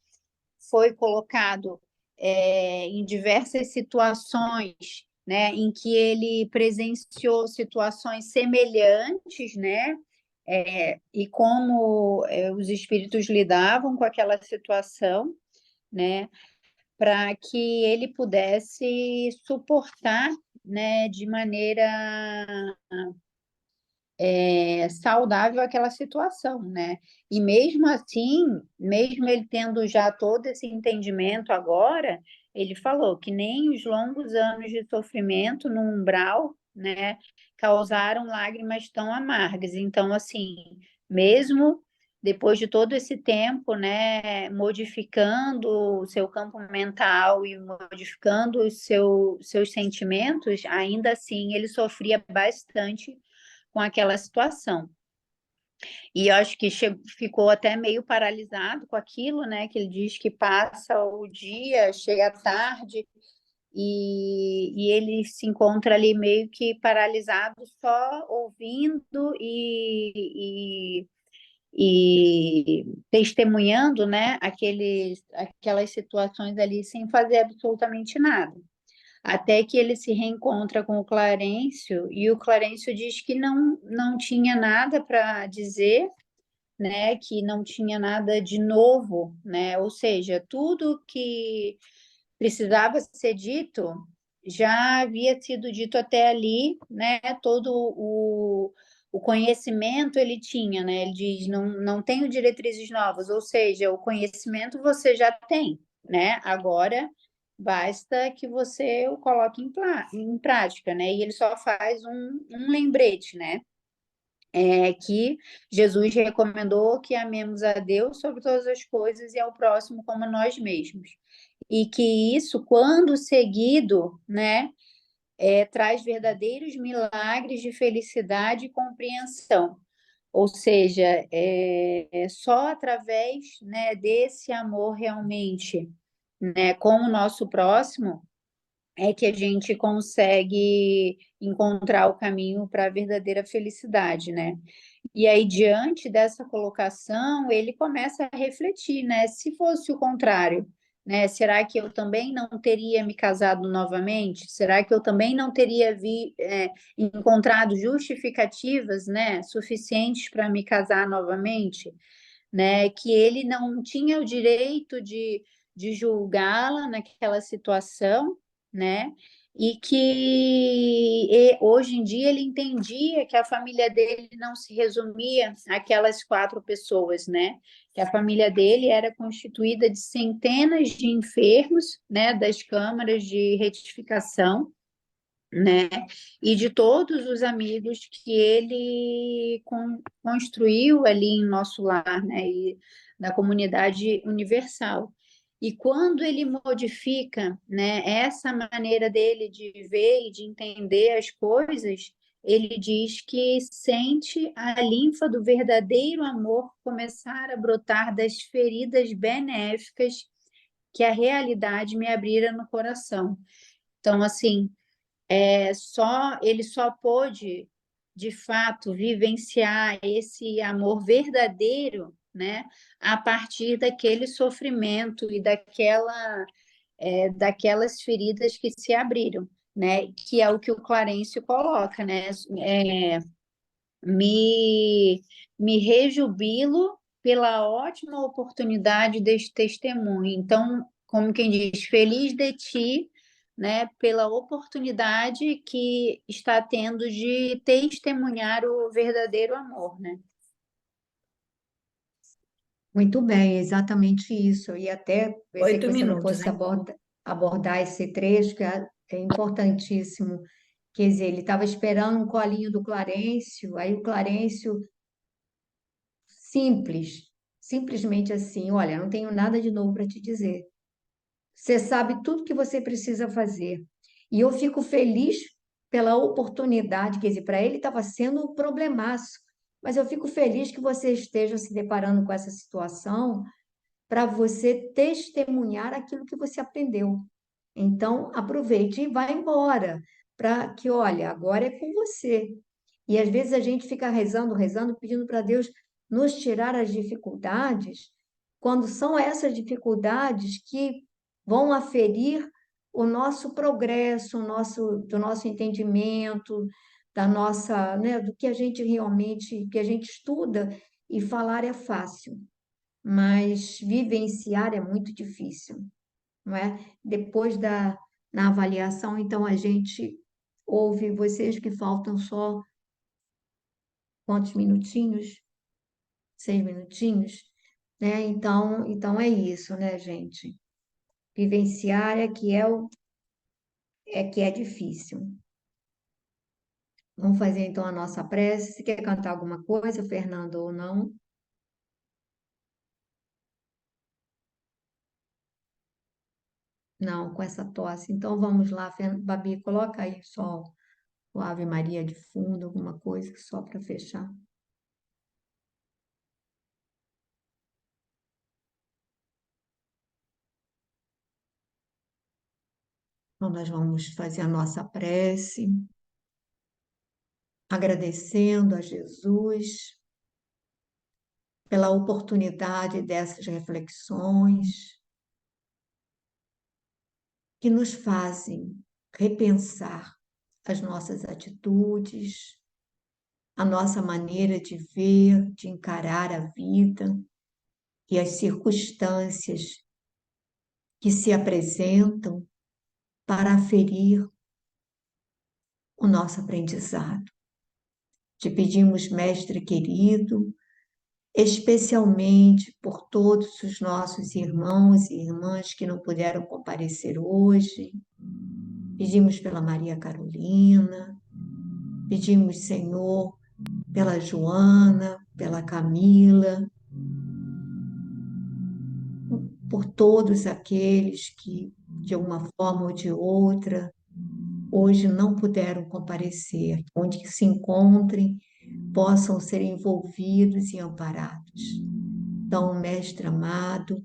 foi colocado em diversas situações, né, em que ele presenciou situações semelhantes, né, e como os espíritos lidavam com aquela situação, né, para que ele pudesse suportar, né, de maneira saudável aquela situação, né? E mesmo assim, mesmo ele tendo já todo esse entendimento agora, ele falou que nem os longos anos de sofrimento no umbral, né, causaram lágrimas tão amargas. Então, assim, mesmo depois de todo esse tempo, né, modificando o seu campo mental e modificando seus sentimentos, ainda assim ele sofria bastante com aquela situação. E eu acho que ficou até meio paralisado com aquilo, né? Que ele diz que passa o dia, chega à tarde e ele se encontra ali meio que paralisado, só ouvindo e testemunhando, né? Aquelas situações ali sem fazer absolutamente nada. Até que ele se reencontra com o Clarencio, e o Clarencio diz que não tinha nada para dizer, né, que não tinha nada de novo, né, ou seja, tudo que precisava ser dito já havia sido dito até ali, né, todo o conhecimento ele tinha, né, ele diz, não tenho diretrizes novas, ou seja, o conhecimento você já tem, né? Agora basta que você o coloque em prática, né? E ele só faz um lembrete, né? Que Jesus recomendou que amemos a Deus sobre todas as coisas e ao próximo como a nós mesmos. E que isso, quando seguido, né, traz verdadeiros milagres de felicidade e compreensão. Ou seja, só através, né, desse amor realmente, né, com o nosso próximo, é que a gente consegue encontrar o caminho para a verdadeira felicidade, né? E aí, diante dessa colocação, ele começa a refletir, né? Se fosse o contrário, né? Será que eu também não teria me casado novamente? Será que eu também não teria encontrado justificativas, né, suficientes para me casar novamente? Né? Que ele não tinha o direito de julgá-la naquela situação, né? E que hoje em dia ele entendia que a família dele não se resumia àquelas 4 pessoas, né? Que a família dele era constituída de centenas de enfermos, né? Das câmaras de retificação, né? E de todos os amigos que ele construiu ali em nosso lar, né? E na comunidade universal. E quando ele modifica, né, essa maneira dele de ver e de entender as coisas, ele diz que sente a linfa do verdadeiro amor começar a brotar das feridas benéficas que a realidade me abrira no coração. Então, assim, ele só pôde, de fato, vivenciar esse amor verdadeiro, né, a partir daquele sofrimento e daquelas feridas que se abriram, né, que é o que o Clarencio coloca, né, me, me rejubilo pela ótima oportunidade deste testemunho. Então, como quem diz, feliz de ti, né, pela oportunidade que está tendo de testemunhar o verdadeiro amor, né? Muito bem, exatamente isso. E até pensei que Oito você não minutos, fosse né? abordar esse trecho, que é importantíssimo. Quer dizer, ele estava esperando um colinho do Clarencio, aí o Clarencio, simples, simplesmente assim: olha, não tenho nada de novo para te dizer. Você sabe tudo que você precisa fazer. E eu fico feliz pela oportunidade, quer dizer, para ele estava sendo um problemaço, mas eu fico feliz que você esteja se deparando com essa situação para você testemunhar aquilo que você aprendeu. Então, aproveite e vá embora, para que, olha, agora é com você. E às vezes a gente fica rezando, rezando, pedindo para Deus nos tirar as dificuldades, quando são essas dificuldades que vão aferir o nosso progresso, do nosso entendimento, da nossa, né, do que a gente realmente, que a gente estuda, e falar é fácil, mas vivenciar é muito difícil, não é? Depois na avaliação, então a gente ouve vocês que faltam só quantos minutinhos? 6 minutinhos, né? Então é isso, né, gente? Vivenciar é que é difícil. Vamos fazer então a nossa prece. Você quer cantar alguma coisa, Fernando, ou não? Não, com essa tosse. Então vamos lá, Babi, coloca aí só o Ave Maria de fundo, alguma coisa só para fechar. Então nós vamos fazer a nossa prece, agradecendo a Jesus pela oportunidade dessas reflexões que nos fazem repensar as nossas atitudes, a nossa maneira de ver, de encarar a vida e as circunstâncias que se apresentam para aferir o nosso aprendizado. Te pedimos, Mestre querido, especialmente por todos os nossos irmãos e irmãs que não puderam comparecer hoje. Pedimos pela Maria Carolina, pedimos, Senhor, pela Joana, pela Camila, por todos aqueles que, de uma forma ou de outra, hoje não puderam comparecer, onde se encontrem, possam ser envolvidos e amparados. Então, Mestre amado,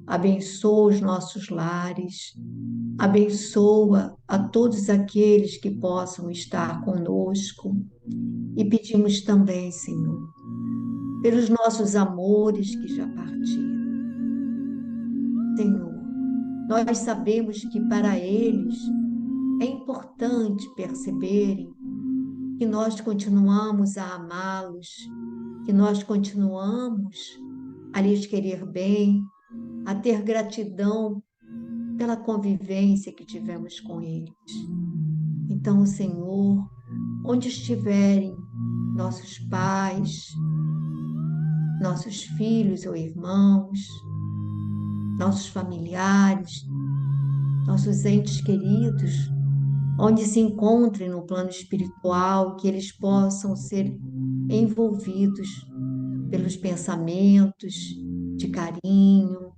abençoa os nossos lares, abençoa a todos aqueles que possam estar conosco e pedimos também, Senhor, pelos nossos amores que já partiram. Senhor, nós sabemos que para eles é importante perceberem que nós continuamos a amá-los, que nós continuamos a lhes querer bem, a ter gratidão pela convivência que tivemos com eles. Então, Senhor, onde estiverem nossos pais, nossos filhos ou irmãos, nossos familiares, nossos entes queridos, onde se encontrem no plano espiritual, que eles possam ser envolvidos pelos pensamentos de carinho,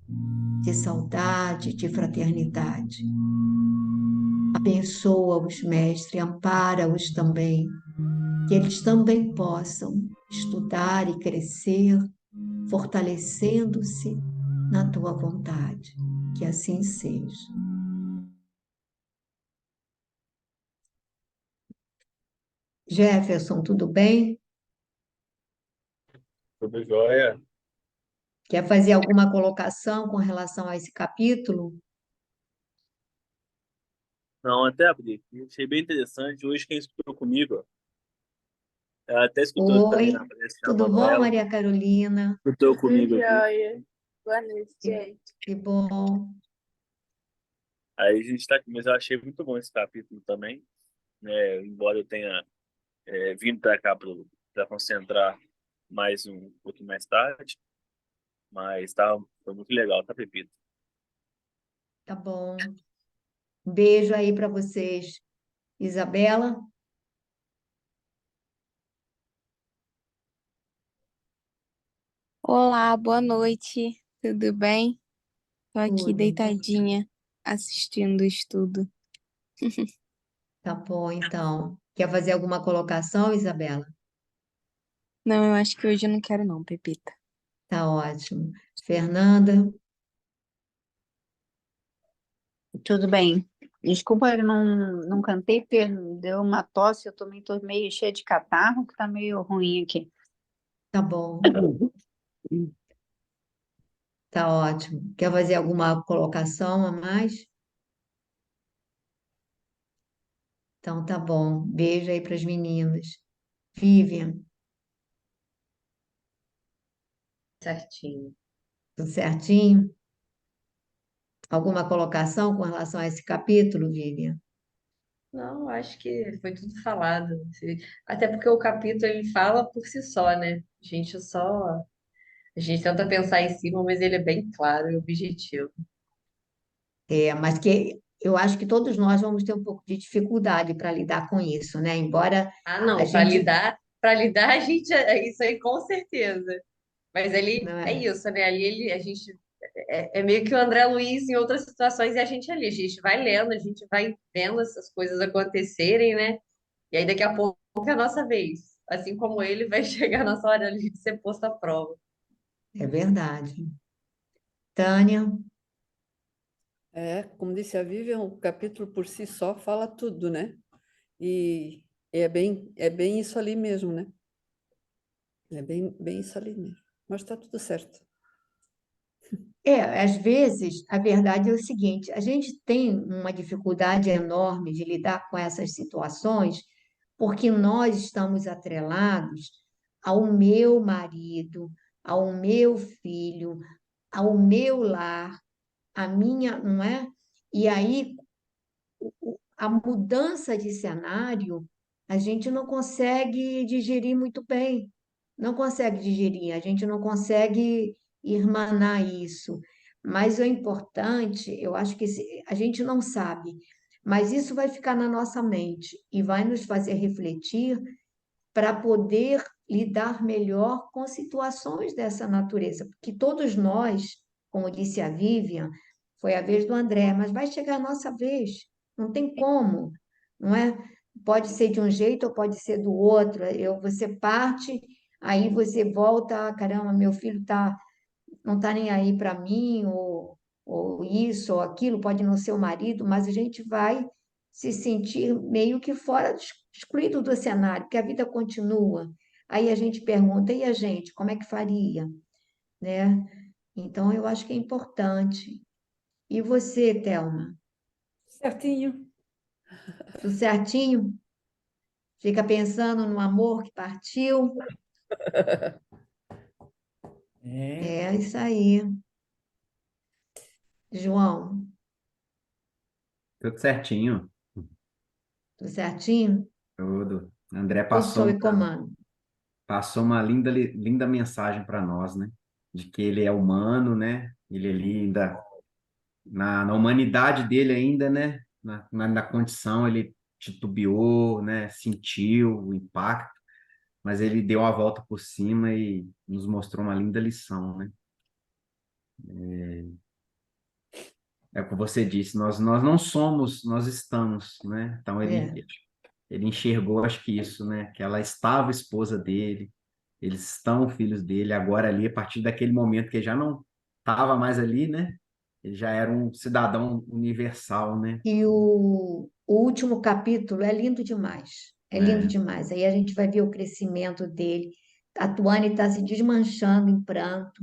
de saudade, de fraternidade. Abençoa-os, Mestre, ampara-os também, que eles também possam estudar e crescer, fortalecendo-se na tua vontade. Que assim seja. Jefferson, tudo bem? Tudo jóia? Quer fazer alguma colocação com relação a esse capítulo? Não, até abri. Achei bem interessante. Hoje quem escutou comigo, ó, ela até escutou também Oi, na prece a tudo bom, Manuela, Maria Carolina? escutou comigo aqui. Joia. Boa noite, Que, gente. que bom. Aí a gente está aqui, mas eu achei muito bom esse capítulo também, né? Embora eu tenha vindo para cá para concentrar mais um pouquinho mais tarde, mas foi muito legal, tá, Pepito? Tá bom. Um beijo aí para vocês. Isabela? Olá, boa noite. Tudo bem? Tô aqui Tudo. deitadinha, assistindo o estudo. Tá bom, então. Quer fazer alguma colocação, Isabela? Não, eu acho que hoje eu não quero não, Pepita. Tá ótimo. Fernanda? Tudo bem. Desculpa, eu não cantei porque deu uma tosse, eu também tô meio cheia de catarro, que tá meio ruim aqui. Tá bom. Tá ótimo. Quer fazer alguma colocação a mais? Então tá bom. Beijo aí para as meninas. Vivian, Certinho. tudo certinho? Alguma colocação com relação a esse capítulo, Vivian? Não, acho que foi tudo falado. Até porque o capítulo ele fala por si só, né? A gente tenta pensar em cima, mas ele é bem claro e objetivo. Mas que eu acho que todos nós vamos ter um pouco de dificuldade para lidar com isso, né? Embora Ah, a não, gente, para lidar a gente isso aí com certeza. Mas ali não é é? isso, né? A gente é meio que o André Luiz em outras situações e a gente vai lendo, a gente vai vendo essas coisas acontecerem, né? E aí daqui a pouco é a nossa vez. Assim como ele vai chegar a nossa hora ali de ser posto à prova. É verdade. Tânia, Como disse a Vivian, o capítulo por si só fala tudo, né? E é bem isso ali mesmo, né? É bem isso ali mesmo. Mas está tudo certo. às vezes, a verdade é o seguinte: a gente tem uma dificuldade enorme de lidar com essas situações, porque nós estamos atrelados ao meu marido, ao meu filho, ao meu lar, a minha, não é? E aí, a mudança de cenário, a gente não consegue digerir muito bem, não consegue digerir, a gente não consegue irmanar isso. Mas o importante, eu acho que a gente não sabe, mas isso vai ficar na nossa mente e vai nos fazer refletir para poder lidar melhor com situações dessa natureza, porque todos nós, como disse a Vivian, foi a vez do André, mas vai chegar a nossa vez, não tem como, não é? Pode ser de um jeito ou pode ser do outro. Você parte, aí você volta, caramba, meu filho não está nem aí para mim, ou isso ou aquilo, pode não ser o marido, mas a gente vai se sentir meio que fora, excluído do cenário, porque a vida continua. Aí a gente pergunta, e a gente, como é que faria? Né? Então, eu acho que é importante. E você, Thelma? Certinho. Tudo certinho? Fica pensando no amor que partiu? É. É isso aí. João, Tudo certinho. tudo certinho? Tudo. André Tudo sob comando. passou uma linda mensagem para nós, né? De que ele é humano, né? Ele ali ainda, na humanidade dele ainda, né? Na condição, ele titubeou, né? Sentiu o impacto, mas ele deu a volta por cima e nos mostrou uma linda lição, né? É o que você disse, nós não somos, nós estamos, né? Então É. ele enxergou, acho que isso, né? Que ela estava esposa dele, eles estão filhos dele, agora ali, a partir daquele momento que ele já não estava mais ali, né? Ele já era um cidadão universal, né? E o último capítulo é lindo demais. É lindo É, demais. Aí a gente vai ver o crescimento dele. A Tuane está se desmanchando em pranto,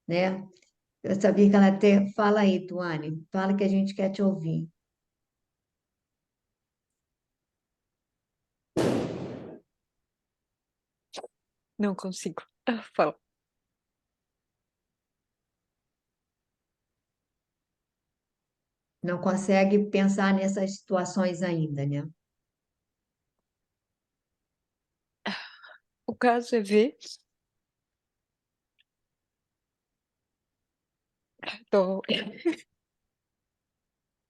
né? Eu sabia que ela até. Fala aí, Tuane. Fala que a gente quer te ouvir. Não consigo. Fala. Não consegue pensar nessas situações ainda, né? O caso é ver. Tô...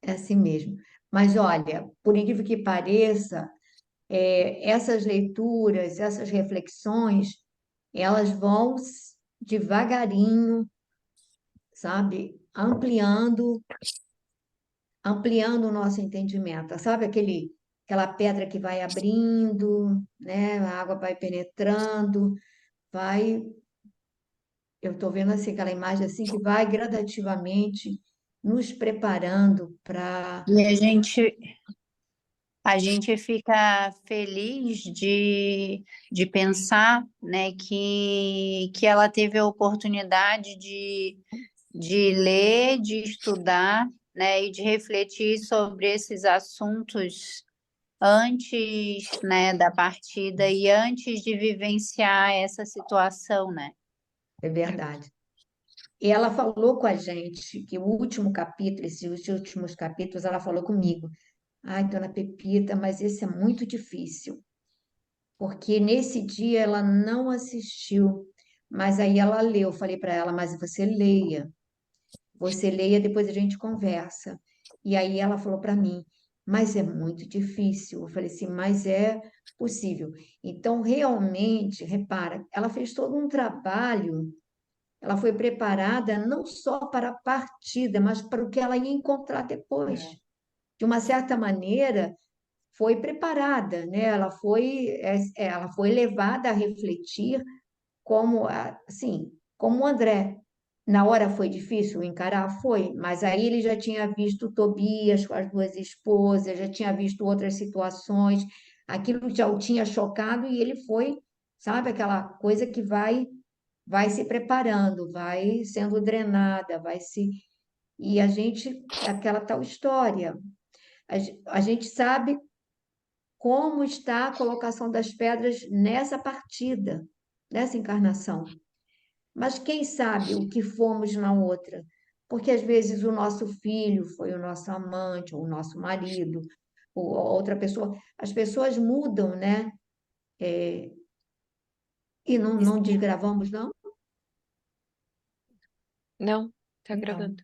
É assim mesmo. Mas olha, por incrível que pareça, essas leituras, essas reflexões, elas vão devagarinho, sabe, ampliando o nosso entendimento. Sabe aquela pedra que vai abrindo, né? A água vai penetrando, vai. Eu estou vendo assim aquela imagem assim que vai gradativamente nos preparando para. E a gente fica feliz de pensar, né, que ela teve a oportunidade de ler, de estudar, né, e de refletir sobre esses assuntos antes, né, da partida e antes de vivenciar essa situação, né? É verdade. E ela falou com a gente que o último capítulo, esses últimos capítulos, ela falou comigo. Ai, dona Pepita, mas esse é muito difícil, porque nesse dia ela não assistiu, mas aí ela leu. Eu falei para ela, mas você leia, depois a gente conversa. E aí ela falou para mim, mas é muito difícil. Eu falei assim, mas é possível. Então, realmente, repara, ela fez todo um trabalho, ela foi preparada não só para a partida, mas para o que ela ia encontrar depois. De uma certa maneira, foi preparada, né? Ela foi levada a refletir assim, como o André. Na hora foi difícil encarar? Foi, mas aí ele já tinha visto Tobias com as duas esposas, já tinha visto outras situações, aquilo já o tinha chocado e ele foi, sabe, aquela coisa que vai se preparando, vai sendo drenada, vai se. E a gente, aquela tal história, a gente sabe como está a colocação das pedras nessa partida, nessa encarnação. Mas quem sabe o que fomos na outra? Porque às vezes o nosso filho foi o nosso amante, ou o nosso marido, ou outra pessoa. As pessoas mudam, né? E não desgravamos, não? Não, tá Não. gravando.